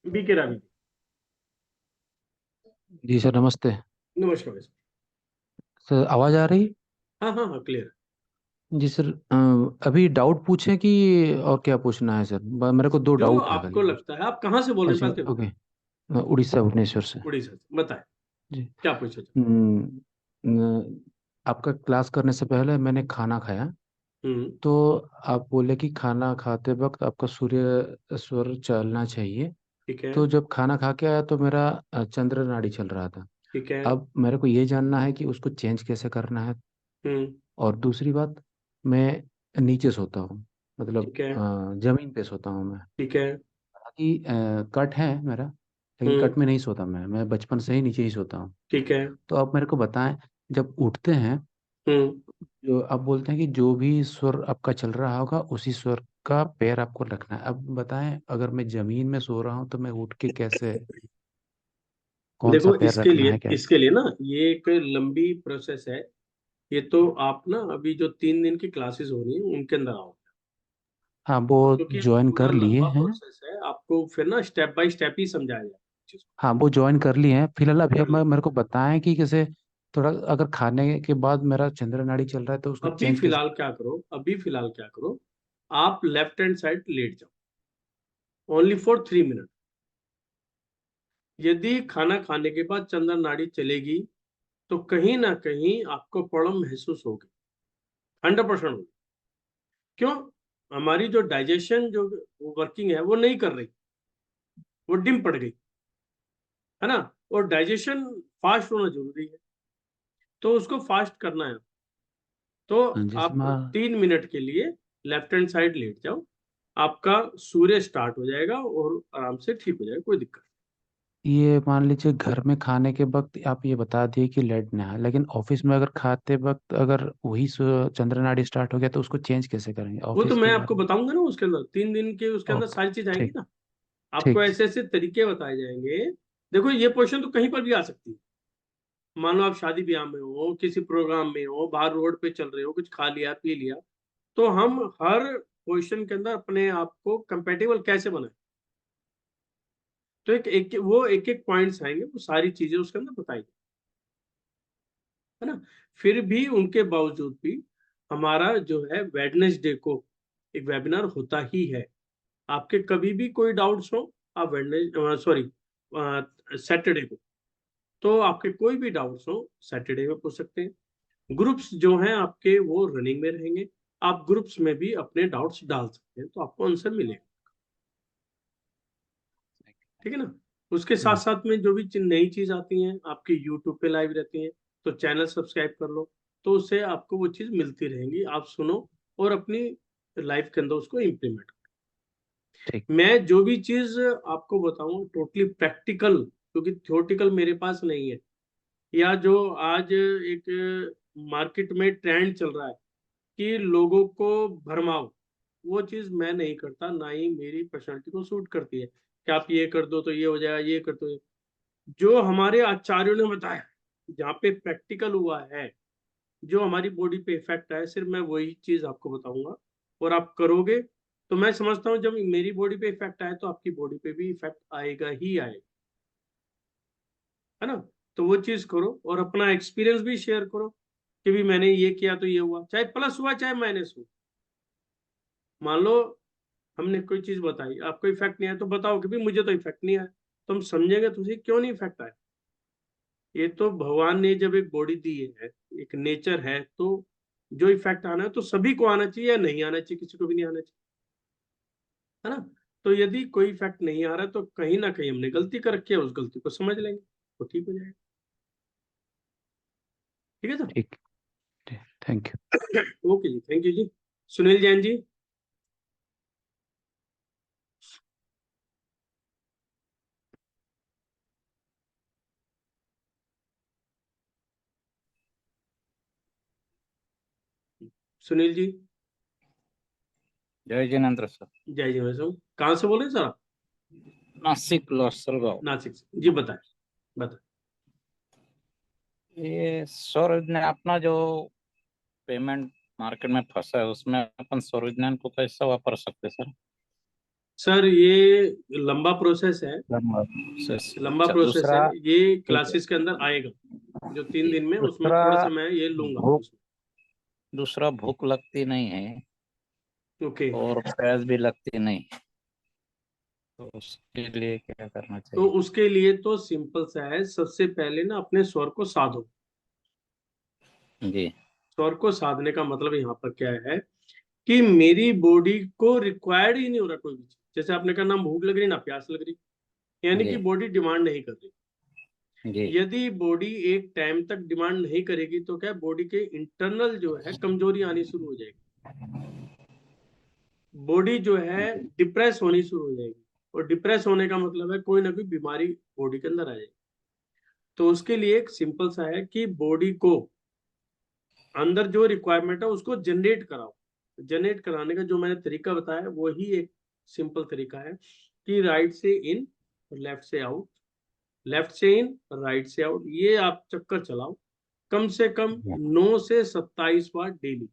बीके रावी। जी सर, नमस्ते नमस्कार सर। सर। आवाज़ आ रही? हाँ हाँ हाँ, क्लियर। जी सर, अभी डाउट पूछे कि और क्या पूछना है सर? मेरे को 2 जो डाउट है आपको खाली। लगता है। आप कहाँ से बोल रहे अच्छा, हैं पहले? ओके। उड़ीसा, भुवनेश्वर से। उड़ीसा से, बताए जी। क्या पूछा जाए? आपका क्लास करने से पहले मैंने खाना खाया, तो आप बोले कि खाना खाते वक्त आपका सूर्य स्वर चलना चाहिए। ठीक है, तो जब खाना खा के आया तो मेरा चंद्र नाड़ी चल रहा था। ठीक है। अब मेरे को ये जानना है कि उसको चेंज कैसे करना है। हम्म, और दूसरी बात, मैं नीचे सोता हूँ, मतलब ठीक है, जमीन पे सोता हूँ मैं। ठीक है। हालांकि कट है मेरा, लेकिन हम्म, कट में नहीं सोता मैं बचपन से ही नीचे ही सोता हूँ। ठीक है। तो आप मेरे को बताएं, जब उठते हैं, हम्म, जो आप बोलते हैं कि जो भी स्वर आपका चल रहा होगा उसी स्वर का पैर आपको रखना है। अब बताएं, अगर मैं जमीन में सो रहा हूँ तो मैं उठ के कैसे, कौन सा देखो पैर रखना है, कैसे? इसके लिए ना ये एक लंबी प्रोसेस है। ये तो आप ना अभी जो 3 दिन की क्लासेस हो रही है उनके अंदर आओ, हाँ, वो क्योंकि ज्वाइन पूरा कर लिए लंबा हैं। प्रोसेस है। आपको फिर ना स्टेप बाय स्टेप ही समझाया जाएगा चीज़ हाँ, वो ज्वाइन कर लिए हैं फिलहाल। अभी अब को। मेरे को बताएं कि कैसे, थोड़ा अगर खाने के बाद मेरा चंद्र नाड़ी चल रहा है तो उसको अभी चेंज कैसे? फिलहाल क्या करो, अभी फिलहाल क्या करो, आप लेफ्ट हैंड साइड लेट जाओ, ओनली फॉर 3 मिनट। यदि खाना खाने के बाद चंद्र नाड़ी चलेगी तो कहीं ना कहीं आपको प्रॉब्लम महसूस होगी, 100% होगी। क्यों? हमारी जो डाइजेशन जो वर्किंग है वो नहीं कर रही, वो डिम पड़ गई है ना। और डाइजेशन फास्ट होना जरूरी है, तो उसको फास्ट करना है। तो जैसे आप मैं 3 मिनट के लिए लेफ्ट हैंड साइड लेट जाओ, आपका सूर्य स्टार्ट हो जाएगा और आराम से ठीक हो जाएगा, कोई दिक्कत ये मान लीजिए घर में खाने के वक्त आप ये बता दिए कि लेटना है, लेकिन ऑफिस में अगर खाते वक्त अगर वही चंद्र नाड़ी स्टार्ट हो गया तो उसको चेंज कैसे करेंगे वो तो ऑफिस मैं के आपको बाद? बताऊंगा ना उसके अंदर। 3 दिन के उसके अंदर ओके, सारी चीज आएंगी ठीक ना, आपको ठीक। ऐसे ऐसे तरीके बताए जाएंगे। देखो ये पोजीशन तो कहीं पर भी आ सकती है। मान लो आप शादी ब्याह में हो, किसी प्रोग्राम में हो, बाहर रोड पे चल रहे हो, कुछ खा लिया पी लिया, तो हम हर पोजीशन के अंदर अपने आप को कंपेटेबल कैसे बनाए, तो एक एक पॉइंट्स आएंगे, वो सारी चीजें उसके अंदर बताई, है ना। फिर भी उनके बावजूद भी हमारा जो है वेडनेसडे को एक वेबिनार होता ही है। आपके कभी भी कोई डाउट्स हो, आप सैटरडे को, तो आपके कोई भी डाउट्स हो सैटरडे में पूछ सकते हैं। ग्रुप्स जो हैं आपके वो रनिंग में रहेंगे, आप ग्रुप्स में भी अपने डाउट्स डाल सकते हैं, तो आपको आंसर मिलेगा, ठीक है ना। उसके साथ साथ में जो भी नई चीज आती हैं आपकी यूट्यूब पे लाइव रहती हैं, तो चैनल सब्सक्राइब कर लो, तो उससे आपको वो चीज मिलती रहेंगी, आप सुनो और अपनी लाइफ के अंदर उसको इम्प्लीमेंट। ठीक। मैं जो भी चीज आपको बताऊं टोटली प्रैक्टिकल, क्योंकि थ्योरेटिकल मेरे पास नहीं है, या जो आज एक मार्केट में ट्रेंड चल रहा है कि लोगों को भरमाओ, वो चीज मैं नहीं करता, ना ही मेरी पर्सनालिटी को सूट करती है कि आप ये कर दो तो ये हो जाएगा, ये कर दो। जो हमारे आचार्यों ने बताया, जहाँ पे प्रैक्टिकल हुआ है, जो हमारी बॉडी पे इफेक्ट आया, सिर्फ मैं वही चीज आपको बताऊंगा, और आप करोगे तो मैं समझता हूँ जब मेरी बॉडी पे इफेक्ट आए तो आपकी बॉडी पे भी इफेक्ट आएगा ही आएगा, है ना। तो वो चीज करो और अपना एक्सपीरियंस भी शेयर करो कि भी मैंने ये किया तो ये हुआ, चाहे प्लस हुआ चाहे माइनस हुआ। मान लो हमने कोई चीज बताई, आपको इफेक्ट नहीं आया, तो बताओ कि भी मुझे तो इफेक्ट नहीं आया, तो हम समझेंगे तुझे क्यों नहीं इफेक्ट आया। ये तो भगवान ने जब एक बॉडी दी है, एक नेचर है, तो जो इफेक्ट आना है तो सभी को आना चाहिए, या नहीं आना चाहिए, किसी को भी नहीं आना चाहिए, है ना। तो यदि कोई इफेक्ट नहीं आ रहा तो कहीं ना कहीं हमने गलती कर रखी है, उस गलती को समझ लेंगे तो ठीक हो जाएगा, ठीक है सर। ठीक। Thank you. ओके जी, थैंक यू जी। सुनील जैन जी। सुनील जी। जय जिनेन्द्र सर। जय जय साहब, कहाँ से बोल रहे हैं सर आप? नासिक लासलगांव। नासिक से जी, बताएं बताएं। ये सौर विज्ञान अपना जो पेमेंट मार्केट में फंसा है, उसमें अपन सौर विज्ञान को कैसा वापर सकते सर? सर ये लंबा प्रोसेस है, लंबा अच्छा, प्रोसेस दूसरा, है, ये ठीक है, क्लासेस के अंदर आएगा जो 3 दिन में, उसमें दूसरा थोड़ा सा मैं ये लूंगा भूख उसमें। दूसरा भूख लगती नहीं है ओके, और प्यास भी लगती नहीं, तो उसके लिए क्या करना तो चाहिए? उसके लिए तो सिंपल सा है, सबसे पहले ना अपने स्वर को साधो। जी स्वर को साधने का मतलब यहाँ पर क्या है कि मेरी बॉडी को रिक्वायर्ड ही नहीं हो रहा कोई भी चीज, जैसे आपने कहा ना भूख लग रही ना प्यास लग रही, यानी जी कि बॉडी डिमांड नहीं कर रही। जी यदि बॉडी एक टाइम तक डिमांड नहीं करेगी तो क्या बॉडी के इंटरनल जो है कमजोरी आनी शुरू हो जाएगी, बॉडी जो है डिप्रेस होनी शुरू हो जाएगी, और डिप्रेस होने का मतलब है कोई ना कोई बीमारी बॉडी के अंदर आ जाएगी। तो उसके लिए एक सिंपल सा है कि बॉडी को अंदर जो रिक्वायरमेंट है उसको जनरेट कराओ। जनरेट कराने का जो मैंने तरीका बताया वही एक सिंपल तरीका है कि राइट से इन, लेफ्ट से आउट, लेफ्ट से इन, राइट से आउट, ये आप चक्कर चलाओ कम से कम 9 से 27 बार डेली।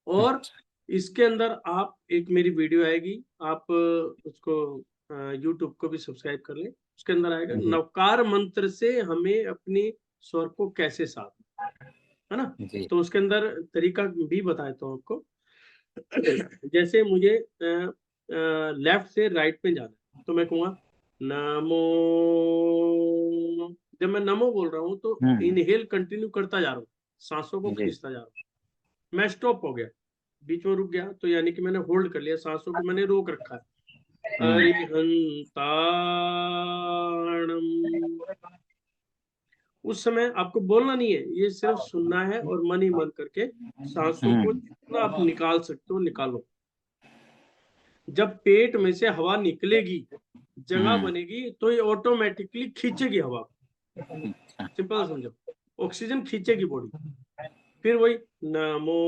और इसके अंदर आप, एक मेरी वीडियो आएगी, आप उसको यूट्यूब को भी सब्सक्राइब कर लें, उसके अंदर आएगा जी नवकार मंत्र से हमें अपने स्वर को कैसे साधना, है ना। जी तो उसके अंदर तरीका भी बताया तो आपको। जैसे मुझे लेफ्ट से राइट पे जाना है तो मैं कहूँगा नमो। जब मैं नमो बोल रहा हूँ तो इनहेल कंटिन्यू करता जा रहा हूँ, सांसों को जी खींचता जा रहा हूँ, मैं स्टॉप हो गया, बीच में रुक गया, तो यानी कि मैंने होल्ड कर लिया, सांसों को मैंने रोक रखा है। अरिहंताणम, उस समय आपको बोलना नहीं है, ये सिर्फ सुनना है और मन ही मन करके सांसों को जितना आप निकाल सकते हो निकालो। जब पेट में से हवा निकलेगी, जगह बनेगी, तो ये ऑटोमेटिकली खींचेगी हवा, सिंपल समझो, ऑक्सीजन खींचेगी बॉडी। फिर वही नमो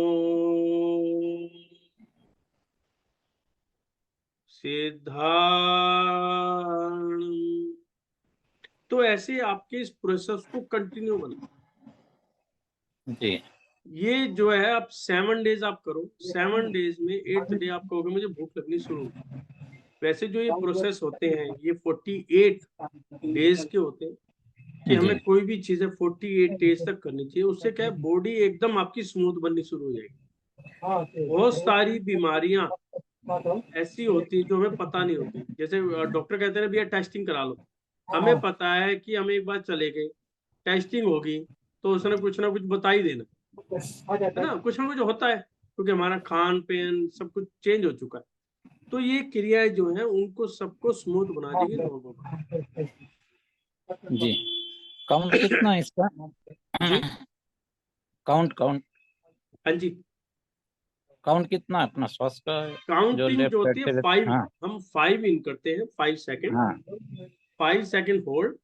सिद्धार्थ, तो ऐसे आपके इस प्रोसेस को कंटिन्यू बना। जी ये जो है आप 7 डेज आप करो, 7 डेज में 8th डे आप कहोगे मुझे भूख लगनी शुरू हुई। वैसे जो ये प्रोसेस होते हैं ये 48 डेज के होते हैं कि हमें जी कोई भी चीजें 48 डेज तक करनी चाहिए। उससे क्या है, बॉडी एकदम आपकी स्मूथ बननी शुरू हो जाएगी। बहुत सारी बीमारियां ऐसी होती है जो हमें पता नहीं होती, जैसे डॉक्टर कहते हैं भैया टेस्टिंग करा लो, हमें पता है कि हम एक बार चले गए, टेस्टिंग होगी तो उसने कुछ ना कुछ बता ही देना है ना, कुछ ना कुछ होता है क्योंकि हमारा खान पीन सब कुछ चेंज हो चुका है। तो ये क्रियाएं जो है उनको सबको स्मूथ बना देगी, नॉर्मल। जी। काउंट कितना है इसका? जी काउंट काउंट हाँ जी, काउंट कितना है अपना श्वास का? जो काउंटिंग लेफ्ट जो साइड होती से है 5, हाँ हम 5 इन करते हैं, 5 सेकेंड, हाँ 5 सेकेंड होल्ड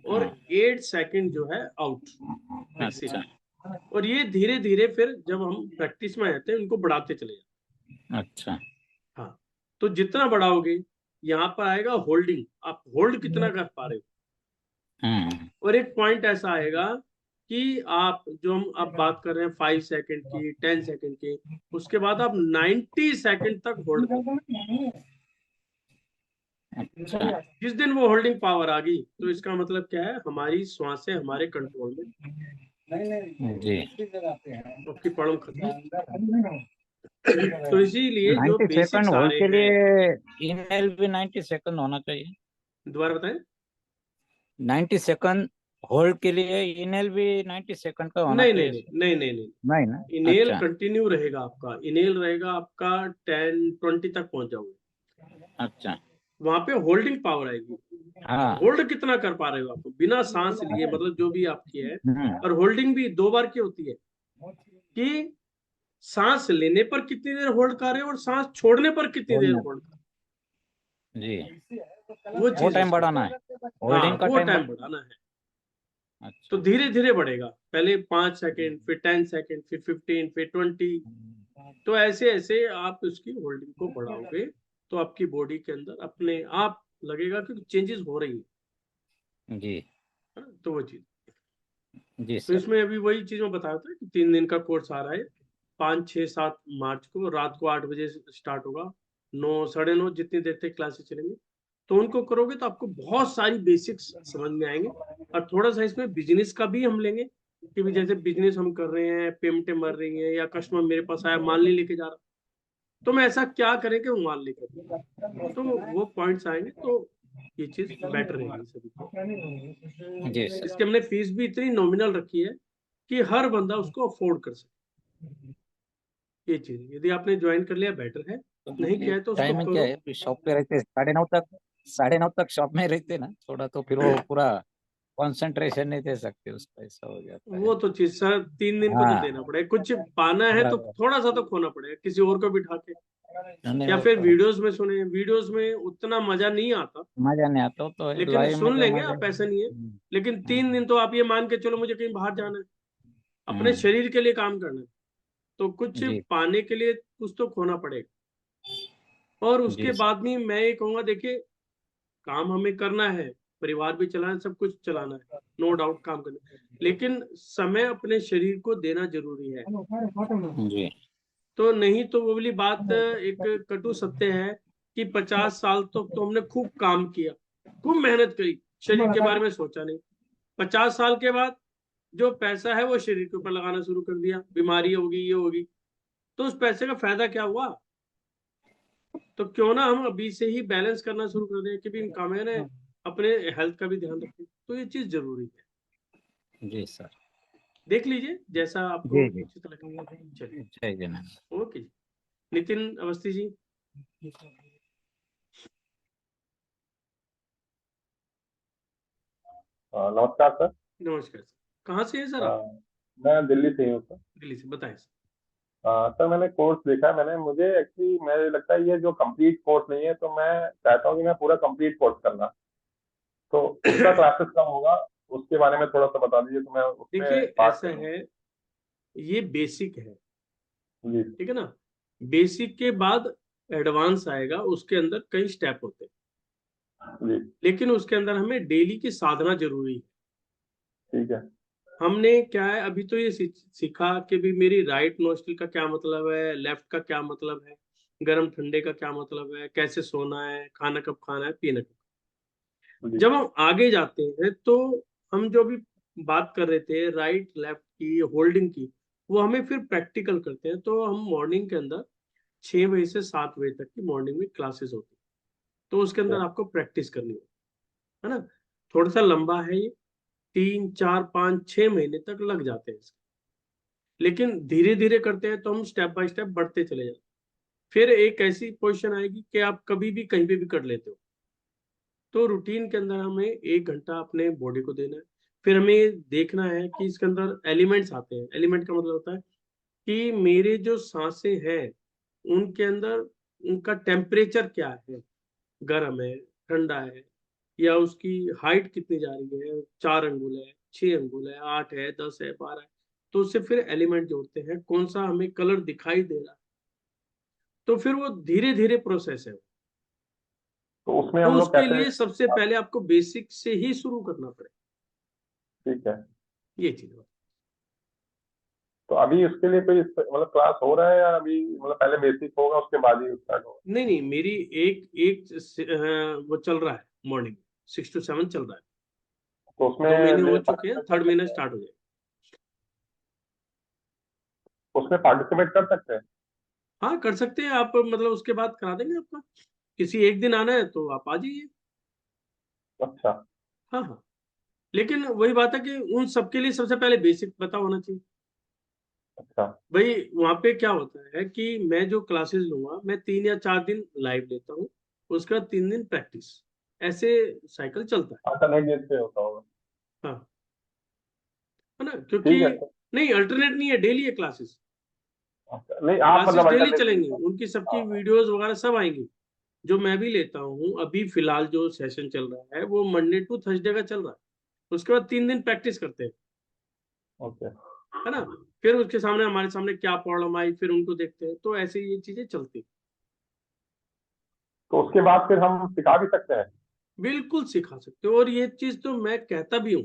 और हाँ 8 सेकेंड जो है आउट, एक्सिट। अच्छा और ये धीरे धीरे फिर जब हम प्रैक्टिस में आते हैं उनको बढ़ाते चले जाते अच्छा हैं। हाँ, तो जितना बढ़ाओगे यहाँ पर आएगा होल्डिंग, आप होल्ड कितना कर पा रहे हो। और एक पॉइंट ऐसा आएगा कि आप जो हम अब बात कर रहे हैं 5 सेकेंड की, 10 सेकेंड की, उसके बाद आप 90 सेकेंड तक होल्ड करो। अच्छा जिस दिन वो होल्डिंग पावर आ गई तो इसका मतलब क्या है, हमारी सांसें हमारे कंट्रोल में, जी। आपकी पड़म खत्म। तो इसीलिए जो 90 सेकंड बेसिक्स आ होल्ड रहे के हैं, लिए इनहेल भी 90 सेकंड होना चाहिए। दोबारा बताएं। 90 सेकंड होल्ड के लिए इनहेल भी 90 सेकंड का होना नहीं नहीं चाहिए। नहीं नहीं नहीं नहीं, नहीं ना? इनेल अच्छा कंटिन्यू रहेगा आपका, इनेल रहेगा आपका 10-20 तक पहुंच जाओगे, अच्छा वहां पे होल्डिंग पावर आएगी। हाँ होल्ड कितना कर पा रहे हो आप बिना सांस लिए, मतलब जो भी आपकी है। और होल्डिंग भी 2 बार की होती है कि सांस लेने पर कितनी देर होल्ड कर रहे हो और सांस छोड़ने पर कितनी देर होल्ड कर जी। रहे हो, वो वो चीज टाइम उसमें। बढ़ाना है, हाँ, होल्डिंग का वो टाइम टाइम बढ़ाना है। तो अच्छा धीरे धीरे बढ़ेगा, पहले 5 सेकेंड, फिर 10 सेकेंड, फिर 15, फिर 20। तो ऐसे ऐसे आप उसकी होल्डिंग को बढ़ाओगे तो आपकी बॉडी के अंदर अपने आप लगेगा कि चेंजेस हो रही जी है। तो वो चीज, जी तो सर। इसमें अभी वही चीज मैं बता रहा था कि 3 दिन का कोर्स आ रहा है, 5, 6, 7 मार्च को रात को 8 बजे स्टार्ट होगा, 9, 9:30 जितनी देर तक क्लासेस चलेंगी। तो उनको करोगे तो आपको बहुत सारी बेसिक्स समझ में आएंगे। और थोड़ा सा इसमें बिजनेस का भी हम लेंगे कि भी जैसे बिजनेस हम कर रहे हैं, पेमेंटें मर रही हैं या कस्टमर मेरे पास आया माल नहीं लेके जा रहा, तो मैं ऐसा क्या करें कि वो माल लेकर, तो वो पॉइंट्स आएंगे तो ये चीज बेटर रहेगी सभी को। जी सर। इसकी हमने फीस भी इतनी नॉमिनल रखी है कि हर बंदा उसको अफोर्ड कर सके। ये चीज यदि आपने ज्वाइन कर लिया बेटर है, नहीं किया है तो उसको टाइमिंग क्या करो। है? शॉप पे रहते 9:30 तक, 9:30 तक शॉप में रहते ना, थोड़ा तो फिर वो पूरा कंसंट्रेशन नहीं दे सकते, उसका ऐसा हो जाता है। वो तो चीज सर 3 दिन को तो हाँ देना पड़ेगा, कुछ पाना है तो बराबर। थोड़ा सा तो खोना पड़ेगा किसी और को बिठा के, नहीं, या वो फिर तो है। वीडियोस में सुने, वीडियोस में उतना मजा नहीं आता, मजा नहीं आता, तो लेकिन लाइव में सुन जो लेंगे मजा आप, ऐसा नहीं है। लेकिन 3 दिन हम्म, तो आप ये मान के चलो मुझे कहीं बाहर जाना है, अपने हम्म, शरीर के लिए काम करना है, तो कुछ जी पाने के लिए कुछ तो खोना पड़ेगा। और उसके जी बाद में मैं ये कहूंगा, देखिए काम हमें करना है, परिवार भी चलाना है, सब कुछ चलाना है, नो डाउट काम करना है, लेकिन समय अपने शरीर को देना जरूरी है। जी तो नहीं तो वो वाली बात, एक कटु सत्य है कि 50 साल तक तो हमने खूब काम किया, खूब मेहनत करी, शरीर के बारे में सोचा नहीं। 50 साल के बाद जो पैसा है वो शरीर के ऊपर लगाना शुरू कर दिया, बीमारी होगी, ये होगी, तो उस पैसे का फायदा क्या हुआ। तो क्यों ना हम अभी से ही बैलेंस करना शुरू कर दें कि भी काम है ना, अपने हेल्थ का भी ध्यान रखें, तो ये चीज जरूरी है। जी सर। देख लीजिए जैसा आपको जी जी उचित लगे। चलिए, जय जगन्नाथ। ओके जी। नितिन अवस्थी जी। नमस्कार सर। नमस्कार सर, कहाँ से हैं सर आप। मैं दिल्ली से ही हूँ सर। दिल्ली से, बताएं सर। सर मैंने कोर्स देखा है, मुझे एक्चुअली मुझे लगता है ये जो कंप्लीट कोर्स नहीं है, तो मैं चाहता हूँ कि मैं पूरा कंप्लीट कोर्स करना, तो उसका क्लासेस कब होगा, उसके बारे में थोड़ा सा बता दीजिए तो मैं उसमें देखिए पार्ट ऐसा ले लूँ। है, ये बेसिक है, जी ठीक है ना। बेसिक के बाद एडवांस आएगा, उसके अंदर कई स्टेप होते हैं, जी लेकिन उसके अंदर हमें डेली की साधना जरूरी है। ठीक है। हमने क्या है अभी तो ये सीखा कि भी मेरी राइट नोस्ट्रिल का क्या मतलब है, लेफ्ट का क्या मतलब है, गर्म ठंडे का क्या मतलब है, कैसे सोना है, खाना कब खाना है, पीना कब। जी जब हम आगे जाते हैं तो हम जो भी बात कर रहे थे राइट लेफ्ट की, होल्डिंग की, वो हमें फिर प्रैक्टिकल करते हैं। तो हम मॉर्निंग के अंदर 6 बजे से 7 बजे तक की मॉर्निंग में क्लासेस होती है, तो उसके अंदर आपको प्रैक्टिस करनी है ना। थोड़ा सा लंबा है ये, 3 4 5 6 महीने तक लग जाते हैं इसके, लेकिन धीरे धीरे करते हैं तो हम स्टेप बाय स्टेप बढ़ते चले जाते हैं। फिर एक ऐसी पोजीशन आएगी कि आप कभी भी कहीं पे भी कर लेते हो। तो रूटीन के अंदर हमें 1 घंटा अपने बॉडी को देना है। फिर हमें देखना है कि इसके अंदर एलिमेंट्स आते हैं। एलिमेंट का मतलब होता है कि मेरे जो सांसें हैं उनके अंदर उनका टेम्परेचर क्या है, गर्म है, ठंडा है, या उसकी हाइट कितनी जा रही है, 4 अंगुल है, 6 अंगुल है, 8 है, 10 है, 12 है। तो उससे फिर एलिमेंट जोड़ते हैं, कौन सा हमें कलर दिखाई दे रहा है। तो फिर वो धीरे धीरे प्रोसेस है। तो उसमें तो हम लोग उसके कैसे? लिए सबसे पहले आपको बेसिक से ही शुरू करना पड़ेगा। ठीक है। ये चीज है। तो अभी उसके लिए कोई मतलब क्लास हो रहा है या अभी मतलब पहले बेसिक होगा उसके बाद ही स्टार्ट होगा? नहीं नहीं, मेरी एक एक वो चल रहा है, मॉर्निंग 6 to 7 चल रहा है। तो 2 महीने हो उसमें चुके हैं, 3rd महीना स्टार्ट हो जाएगा। उसमें पार्टिसिपेट कर सकते हैं? हाँ कर सकते हैं आप, मतलब उसके बाद करा देंगे आपका। किसी एक दिन आना है तो आप आ जाइए। अच्छा। हाँ हाँ, लेकिन वही बात है कि उन सबके लिए सबसे पहले बेसिक पता होना चाहिए। अच्छा। भाई वहाँ पे क्या होता है कि मैं जो क्लासेस लूंगा, मैं 3 या 4 दिन लाइव लेता हूँ, उसके बाद 3 दिन प्रैक्टिस, ऐसे साइकिल चलता है। अल्टरनेट बेस पे होता होगा। हाँ, है ना, क्योंकि ठीक है। नहीं अल्टरनेट नहीं है, डेली है क्लासेस। अच्छा, नहीं आप क्लासेस मतलब डेली अल्टरनेट। चलेंगी, उनकी सबकी हाँ। वीडियोस वगैरह सब आएंगी। जो मैं भी लेता हूँ, अभी फिलहाल जो सेशन चल रहा है वो मंडे टू थर्सडे का चल रहा है। उसके बाद 3 दिन प्रैक्टिस करते हैं, ओके। है ना। फिर उसके सामने हमारे सामने क्या प्रॉब्लम आई, फिर उनको देखते हैं। तो ऐसे ये चीजें चलती। तो उसके बाद फिर हम सिखा भी सकते हैं? बिल्कुल सिखा सकते हो, और ये चीज तो मैं कहता भी हूँ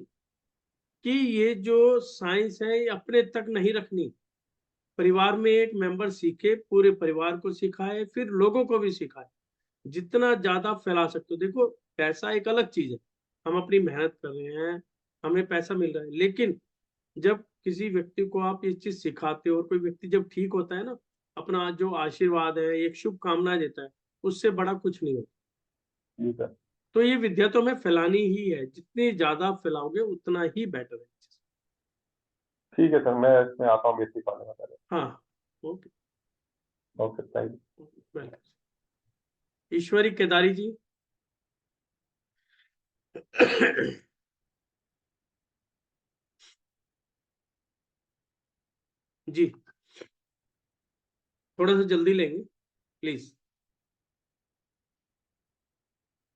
कि ये जो साइंस है ये अपने तक नहीं रखनी। परिवार में एक मेंबर सीखे, पूरे परिवार को सिखाए, फिर लोगों को भी सिखाए। जितना ज्यादा फैला सकते हो। देखो पैसा एक अलग चीज है, हम अपनी मेहनत कर रहे हैं, हमें पैसा मिल रहा है, लेकिन जब किसी व्यक्ति को आप ये चीज सिखाते हो और कोई व्यक्ति जब ठीक होता है ना, अपना जो आशीर्वाद है, एक शुभ कामना देता है, उससे बड़ा कुछ नहीं होता। ठीक है। तो ये विद्या तो हमें फैलानी ही है, जितनी ज्यादा फैलाओगे उतना ही बेटर है। ठीक है सर, मैं इसमें आता हूँ बेसिक वाले में पहले। हाँ, okay. Okay, thank you. Welcome. Ishwari Kedari ji. जी, थोड़ा सा जल्दी लेंगे प्लीज।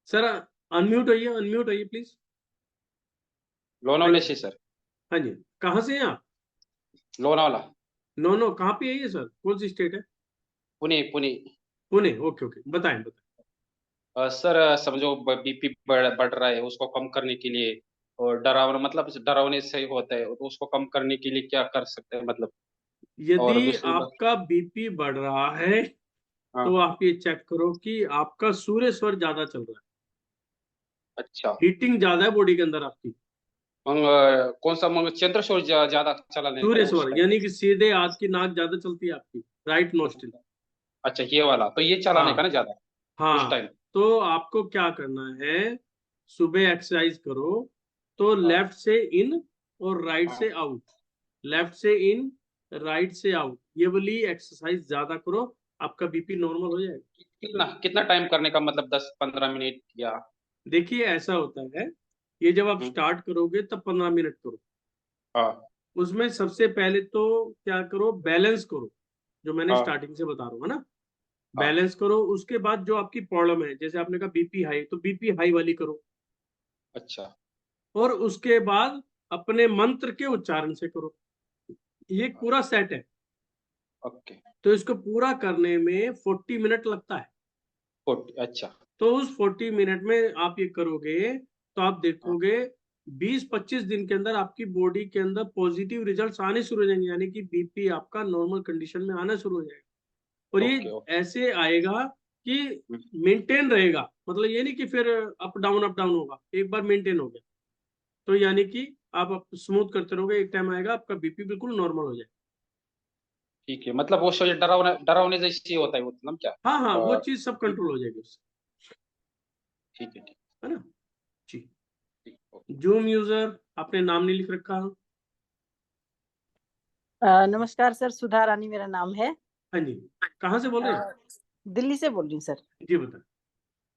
सर अनम्यूट होइए प्लीज। लोनावले से सर। हाँ जी, कहाँ से हैं आप? लोनावला। नो नो, कहाँ पे है ये सर, कौन सी स्टेट है? पुणे पुणे। पुणे, ओके ओके, बताएं बताएं। सर समझो बीपी बढ़ रहा है, उसको कम करने के लिए और डरावना मतलब डरावने से होता है, तो उसको कम करने के लिए क्या कर सकते हैं मतलब? और यदि दूसरी बात। आपका बीपी बढ़ रहा है तो हाँ। आप ये चेक करो कि आपका सूर्य स्वर ज्यादा चल रहा है, अच्छा। हीटिंग ज्यादा है बॉडी के अंदर आपकी। मंग कौन सा मंग चंद्रशूर ज्यादा चलाने का सूर्य है उस स्वर टाइम? यानी कि सीधे हाथ की नाक ज्यादा चलती है आपकी, राइट नोस्ट्रिल। अच्छा ये वाला, तो ये चलाने का हाँ ना ज्यादा उस हाँ, टाइम? तो आपको क्या करना है, सुबह एक्सरसाइज करो, तो हाँ लेफ्ट से इन और राइट हाँ। से आउट, लेफ्ट से इन, राइट से आउट, ये वाली एक्सरसाइज ज्यादा करो, आपका बीपी नॉर्मल हो जाएगा। कितना कितना टाइम करने का मतलब, 10-15 मिनट या? देखिए ऐसा होता है, ये जब आप हम्म, स्टार्ट करोगे तब 15 मिनट करो। हाँ उसमें सबसे पहले तो क्या करो, बैलेंस करो, जो मैंने हाँ स्टार्टिंग से बता रहा हूँ, है ना। हाँ। बैलेंस करो, उसके बाद जो आपकी प्रॉब्लम है, जैसे आपने कहा बीपी हाई, तो बीपी हाई वाली करो। अच्छा। और उसके बाद अपने मंत्र के उच्चारण से करो। ये एक पूरा सेट है। ओके। तो इसको पूरा करने में 40 मिनट लगता है। अच्छा। तो उस 40 मिनट में आप ये करोगे तो आप हाँ देखोगे 20-25 दिन के अंदर आपकी बॉडी के अंदर पॉजिटिव रिजल्ट्स आने शुरू हो जाएंगे, यानी कि बीपी आपका नॉर्मल कंडीशन में आना शुरू हो जाएगा। और ओके ये ओके। ऐसे आएगा कि मेंटेन रहेगा, मतलब ये नहीं कि फिर अप डाउन होगा, एक बार मेंटेन हो गया तो यानी कि आप स्मूथ करते रहोगे, एक टाइम आएगा आपका बीपी बिल्कुल नॉर्मल हो जाएगा। ठीक है, मतलब वो शो डरावने जैसे होता है वो, मतलब क्या? हाँ हाँ, वो अ, चीज सब कंट्रोल हो जाएगी उससे, ठीक है, ठीक है ना जी। ठीक, ओके। जूम यूजर, आपने नाम नहीं लिख रखा। नमस्कार सर, सुधा रानी मेरा नाम है। हाँ जी, कहाँ से बोल रहे हैं? दिल्ली से बोल रही हूँ सर। जी बता।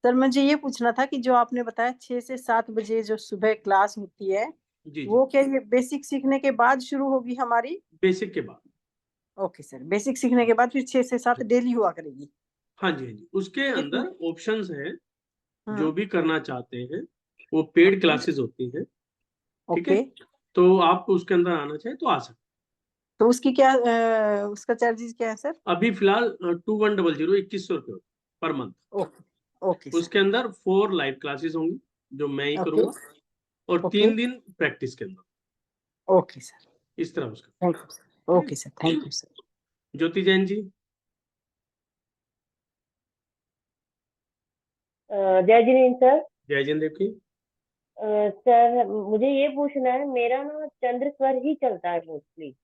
सर मुझे ये पूछना था कि जो आपने बताया 6 से 7 बजे जो सुबह क्लास होती है, जी जी, वो क्या ये बेसिक सीखने के बाद शुरू होगी हमारी? बेसिक के बाद। ओके सर, बेसिक सीखने के बाद फिर 6 से 7 डेली हुआ करेगी? हाँ जी हाँ जी, उसके कितना? अंदर ऑप्शंस हैं, जो हाँ, भी करना चाहते हैं वो पेड ओके क्लासेस होती हैं, ठीक है। ओके। तो आप उसके अंदर आना चाहे तो आ सकते तो उसकी क्या उसका चार्जेस क्या है सर? हैं। अभी फिलहाल 2100 2100 रुपये per month. Okay okay sir. उसके अंदर 4 लाइव क्लासेस होंगी जो मैं ही ओके करूंगा, और ओके 3 दिन प्रैक्टिस के अंदर, ओके सर, इस तरह उसका। Thank you sir. Okay sir, thank you sir. Jyoti Jain ji. जय जिनेन्द्र सर। जय जैन देव की। सर मुझे ये पूछना है, मेरा ना चंद्र स्वर ही चलता है मोस्टली,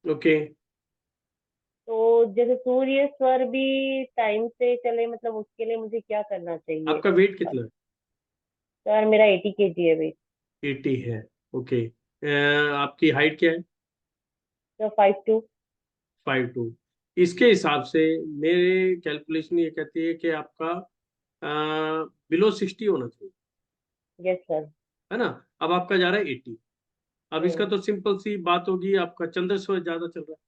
ओके, तो जैसे सूर्य स्वर भी टाइम से चले, मतलब उसके लिए मुझे क्या करना चाहिए? आपका वेट कितना है? सर मेरा 80 kg है वेट। 80 है, ओके। आपकी हाइट क्या है? सर 5'2". 5'2". इसके हिसाब से मेरे कैलकुलेशन ये कहती है कि आपका बिलो 60 होना चाहिए, यस सर। है ना। अब आपका जा रहा है 80। अब इसका हम्म तो सिंपल सी बात होगी, आपका चंद्र स्वर ज्यादा चल रहा है,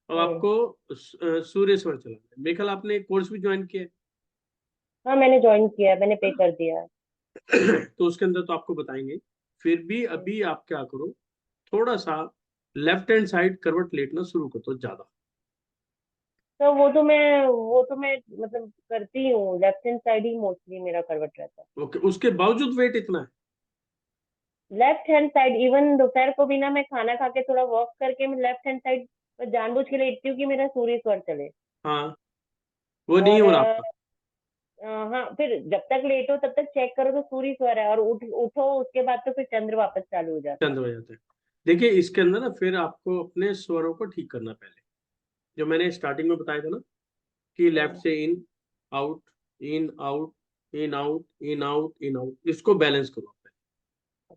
अब हम्म। आपको सूर्य स्वर चलाना है। मेरे ख्याल आपने कोर्स भी ज्वाइन किया हाँ मैंने ज्वाइन किया है, मैंने पे कर दिया है। है तो उसके अंदर तो आपको बताएंगे। फिर भी हम्म। अभी आप क्या करो, थोड़ा सा लेफ्ट हैंड साइड करवट लेटना शुरू कर दो ज्यादा। तो वो तो मैं मतलब करती हूँ, लेफ्ट हैंड साइड ही मोस्टली मेरा करवट रहता है। ओके, उसके बावजूद वेट इतना है? लेफ्ट हैंड साइड, इवन दोपहर को भी ना, मैं खाना खा के थोड़ा वॉक करके मैं लेफ्ट हैंड साइड जानबूझ के लेटती हूँ कि मेरा सूर्य स्वर चले। हाँ, वो नहीं और हो रहा आपका? हाँ, फिर जब तक लेटो तब तक चेक करो तो सूर्य स्वर है, और उठो उसके बाद तो फिर चंद्र वापस चालू हो जाता है। चंद हो जाता है। देखिए इसके अंदर ना फिर आपको अपने स्वरों को ठीक करना, पहले जो मैंने स्टार्टिंग में बताया था ना, कि लेफ्ट हम्म से in out, in out, in out, in out, in out, इसको बैलेंस करो आप पहले।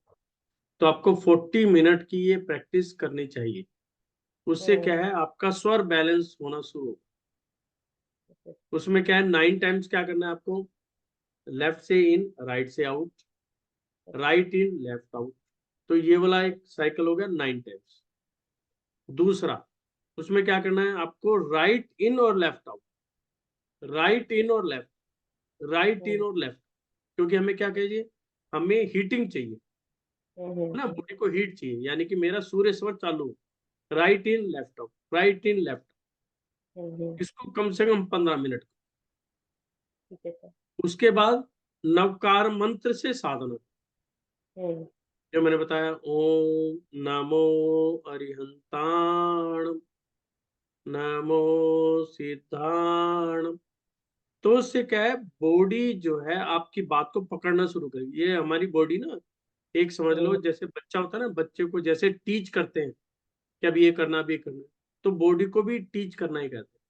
तो आपको 40 मिनट की ये प्रैक्टिस करनी चाहिए। उससे क्या हम्म। है, आपका स्वर बैलेंस होना शुरू होगा। उसमें क्या है, 9 टाइम्स क्या करना है आपको, लेफ्ट से इन, राइट से out, right in, left out. तो ये वाला एक साइकिल हो गया 9 टाइम्स। दूसरा, उसमें क्या करना है आपको, राइट इन और लेफ्ट आउट, राइट इन और लेफ्ट, राइट इन हम्म और लेफ्ट। क्योंकि हमें क्या कहिए, हमें हीटिंग चाहिए, हम्म है ना, बॉडी को हीट चाहिए, यानी कि मेरा सूर्य स्वर चालू हो, right in left out, right in left. हम्म। इसको कम से कम 15 मिनट। ठीक है सर। उसके बाद नवकार मंत्र से साधना, हम्म जो मैंने बताया, ओम नमो अरिहंताण, नमो सिद्धाण। तो उससे क्या है, बॉडी जो है आपकी बात को पकड़ना शुरू करेगी। ये हमारी बॉडी ना, एक समझ लो हम्म जैसे बच्चा होता है ना, बच्चे को जैसे टीच करते हैं कि अब ये करना, अब ये करना, तो बॉडी को भी टीच करना ही कहते हैं,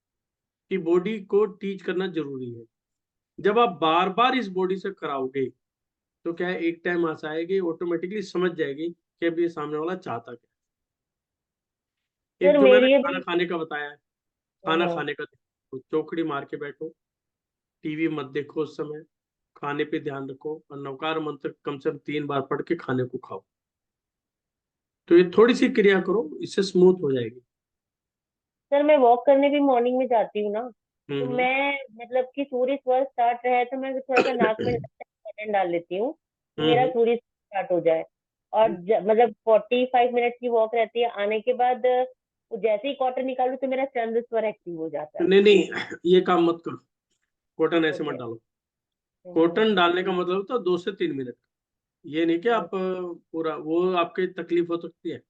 कि बॉडी को टीच करना जरूरी है। जब आप बार बार इस बॉडी से कराओगे तो क्या है, एक टाइम ऐसा आएगी, ऑटोमेटिकली समझ जाएगी कि अब ये सामने वाला चाहता क्या है। एक सर जो मैंने मेरी खाना अभी खाने का बताया है, खाना हाँ खाने का देखो, चौकड़ी मार के बैठो, टीवी मत देखो उस समय, खाने पे ध्यान रखो, और नवकार मंत्र कम से कम 3 बार पढ़ के खाने को खाओ। तो ये थोड़ी सी क्रिया करो, इससे स्मूथ हो जाएगी। सर, मैं वॉक करने भी मॉर्निंग में जाती हूँ ना, तो हम्म। मैं मतलब कि सूर्य स्वर स्टार्ट रहे तो मैं थोड़ा सा नाक में कॉटन डाल लेती हूँ कि मेरा हम्म। सूर्य स्टार्ट हो जाए। और मतलब 45 मिनट की वॉक रहती है, आने के बाद जैसे ही कॉटन निकालू तो मेरा चंद्र स्वर एक्टिव हो जाता है। नहीं नहीं, ये काम मत करो, कॉटन ऐसे मत ओके। डालो। कॉटन डालने का मतलब होता है 2 से 3 मिनट, ये नहीं कि आप पूरा, वो आपकी तकलीफ हो सकती है,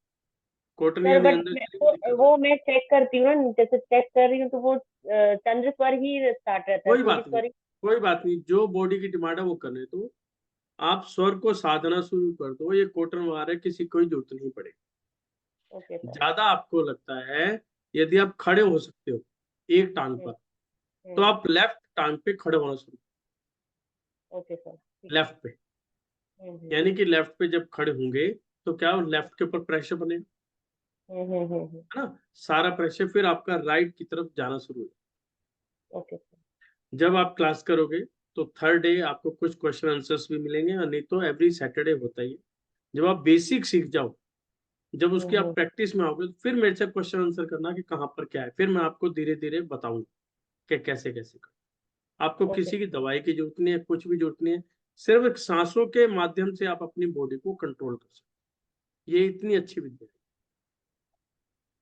कॉटन सर यानी बट अंदर चली गई दिक्कत वो मैं चेक करती हूँ ना, जैसे चेक कर रही हूँ तो वो चंद्र स्वर ही स्टार्ट रहता है, कोई सूर्य बात स्वर नहीं, कोई बात नहीं, जो बॉडी की डिमांड है वो करने दो। आप स्वर को साधना शुरू कर दो, ये कॉटन वार है, किसी कोई जरूरत नहीं पड़ेगी। Okay sir. ज्यादा आपको लगता है यदि आप खड़े हो सकते हो एक टांग पर, तो आप लेफ्ट टांग पे खड़े होना शुरू, ओके सर। लेफ्ट पे, यानी कि लेफ्ट पे जब खड़े होंगे तो क्या लेफ्ट के ऊपर प्रेशर बनेगा, है ना, सारा प्रेशर फिर आपका राइट की तरफ जाना शुरू हो। Okay sir. जब आप क्लास करोगे तो थर्ड डे आपको कुछ क्वेश्चन आंसर्स भी मिलेंगे, और नहीं तो एवरी सैटरडे होता ही है। जब आप बेसिक सीख जाओ, जब उसकी आप प्रैक्टिस में आओगे, तो फिर मेरे से क्वेश्चन आंसर करना कि कहाँ पर क्या है, फिर मैं आपको धीरे धीरे बताऊंगा कि कैसे कैसे कर। आपको किसी की दवाई की जरूरत नहीं है, कुछ भी जरूरत नहीं है, सिर्फ एक सांसों के माध्यम से आप अपनी बॉडी को कंट्रोल कर सकते, ये इतनी अच्छी विद्या है।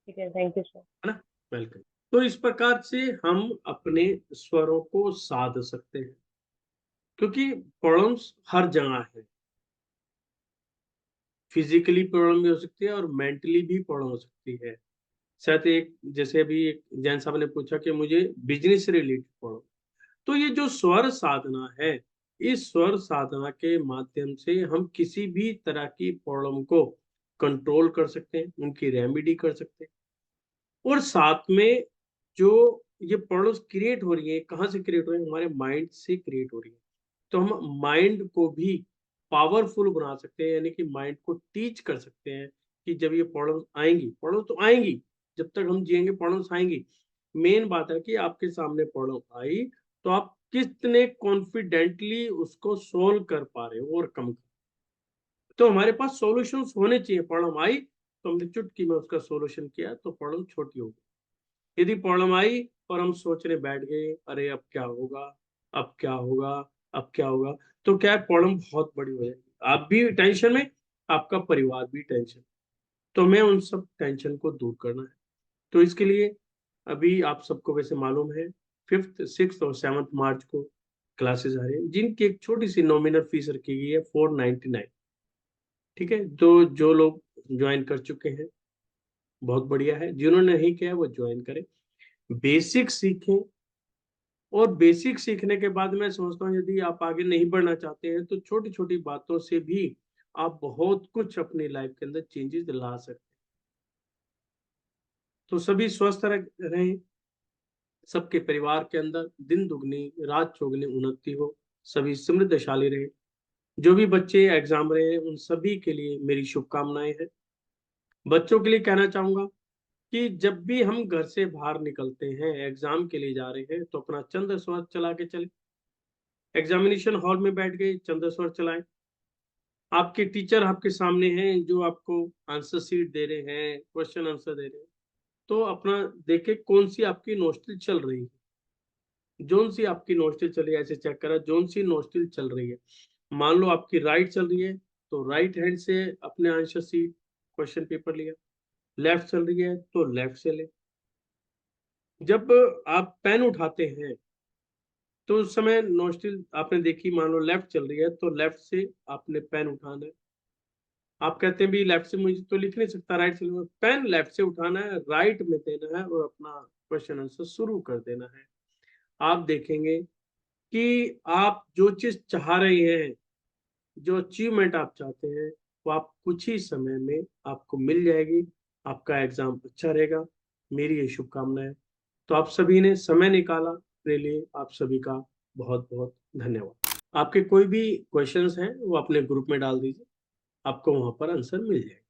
ठीक है, थैंक यू सर। है ना, वेलकम। तो इस प्रकार से हम अपने स्वरों को साध सकते हैं, क्योंकि प्रॉब्लम्स हर जगह है। फिजिकली प्रॉब्लम भी हो सकती है और मेंटली भी प्रॉब्लम हो सकती है। शायद एक, जैसे अभी एक जैन साहब ने पूछा कि मुझे बिजनेस से रिलेटेड प्रॉब्लम, तो ये जो स्वर साधना है, इस स्वर साधना के माध्यम से हम किसी भी तरह की प्रॉब्लम को कंट्रोल कर सकते हैं, उनकी रेमेडी कर सकते हैं। और साथ में जो ये प्रॉब्लम्स क्रिएट हो रही है, कहाँ से क्रिएट हो रही है, हमारे माइंड से क्रिएट हो रही है। तो हम माइंड को भी पावरफुल बना सकते हैं, यानी कि माइंड को टीच कर सकते हैं कि जब ये प्रॉब्लम्स आएंगी, प्रॉब्लम तो आएंगी, जब तक हम जिएंगे प्रॉब्लम्स आएंगी। मेन बात है कि आपके सामने प्रॉब्लम आई तो आप कितने कॉन्फिडेंटली उसको सोल्व कर पा रहे हो, ओवरकम कर। तो हमारे पास सॉल्यूशंस होने चाहिए। प्रॉब्लम आई तो हमने चुटकी में उसका सॉल्यूशन किया तो प्रॉब्लम छोटी होगी। यदि प्रॉब्लम आई और हम सोचने बैठ गए, अरे अब क्या होगा, अब क्या होगा, अब क्या होगा, तो क्या प्रॉब्लम बहुत बड़ी हो जाएगी। आप भी टेंशन में, आपका परिवार भी टेंशन। तो हमें उन सब टेंशन को दूर करना है। तो इसके लिए अभी आप सबको वैसे मालूम है 5th 6th और 7th मार्च को क्लासेस आ रही है, जिनकी एक छोटी सी नॉमिनल फीस रखी गई है 499। ठीक है, तो जो लोग ज्वाइन कर चुके हैं बहुत बढ़िया है, जिन्होंने नहीं किया है वो ज्वाइन करें, बेसिक सीखें। और बेसिक सीखने के बाद मैं समझता हूँ यदि आप आगे नहीं बढ़ना चाहते हैं तो छोटी छोटी बातों से भी आप बहुत कुछ अपनी लाइफ के अंदर चेंजेस ला सकते हैं। तो सभी स्वस्थ रहें, सबके परिवार के अंदर दिन दुगनी रात चौगुनी उन्नति हो, सभी समृद्धशाली रहे। जो भी बच्चे एग्जाम रहे हैं उन सभी के लिए मेरी शुभकामनाएं हैं। बच्चों के लिए कहना चाहूंगा कि जब भी हम घर से बाहर निकलते हैं, एग्जाम के लिए जा रहे हैं, तो अपना चंद्र स्वर चला के चले। एग्जामिनेशन हॉल में बैठ गए, चंद्र स्वर चलाएं। आपके टीचर आपके सामने हैं जो आपको आंसर शीट दे रहे हैं, क्वेश्चन आंसर दे रहे हैं, तो अपना देखे कौन सी आपकी नोस्ट्रिल चल रही है, जोन सी आपकी नोस्ट्रिल चल रही है, ऐसे चेक करा जोन सी नोस्ट्रिल चल रही है। मान लो आपकी राइट चल रही है तो राइट हैंड से अपने आंसर शीट क्वेश्चन पेपर लिया, लेफ्ट चल रही है तो लेफ्ट से ले। जब आप पेन उठाते हैं तो उस समय नोस्ट्रिल आपने देखी, मान लो लेफ्ट चल रही है तो लेफ्ट से आपने पेन उठाना है। आप कहते हैं भी लेफ्ट से मुझे तो लिख नहीं सकता, राइट से, पेन लेफ्ट से उठाना है, राइट में देना है और अपना क्वेश्चन आंसर शुरू कर देना है। आप देखेंगे कि आप जो चीज चाह रहे हैं, जो अचीवमेंट आप चाहते हैं, वो आप कुछ ही समय में आपको मिल जाएगी। आपका एग्जाम अच्छा रहेगा, मेरी ये शुभकामना है। तो आप सभी ने समय निकाला, मेरे लिए आप सभी का बहुत बहुत धन्यवाद। आपके कोई भी क्वेश्चंस हैं वो अपने ग्रुप में डाल दीजिए, आपको वहां पर आंसर मिल जाएगा।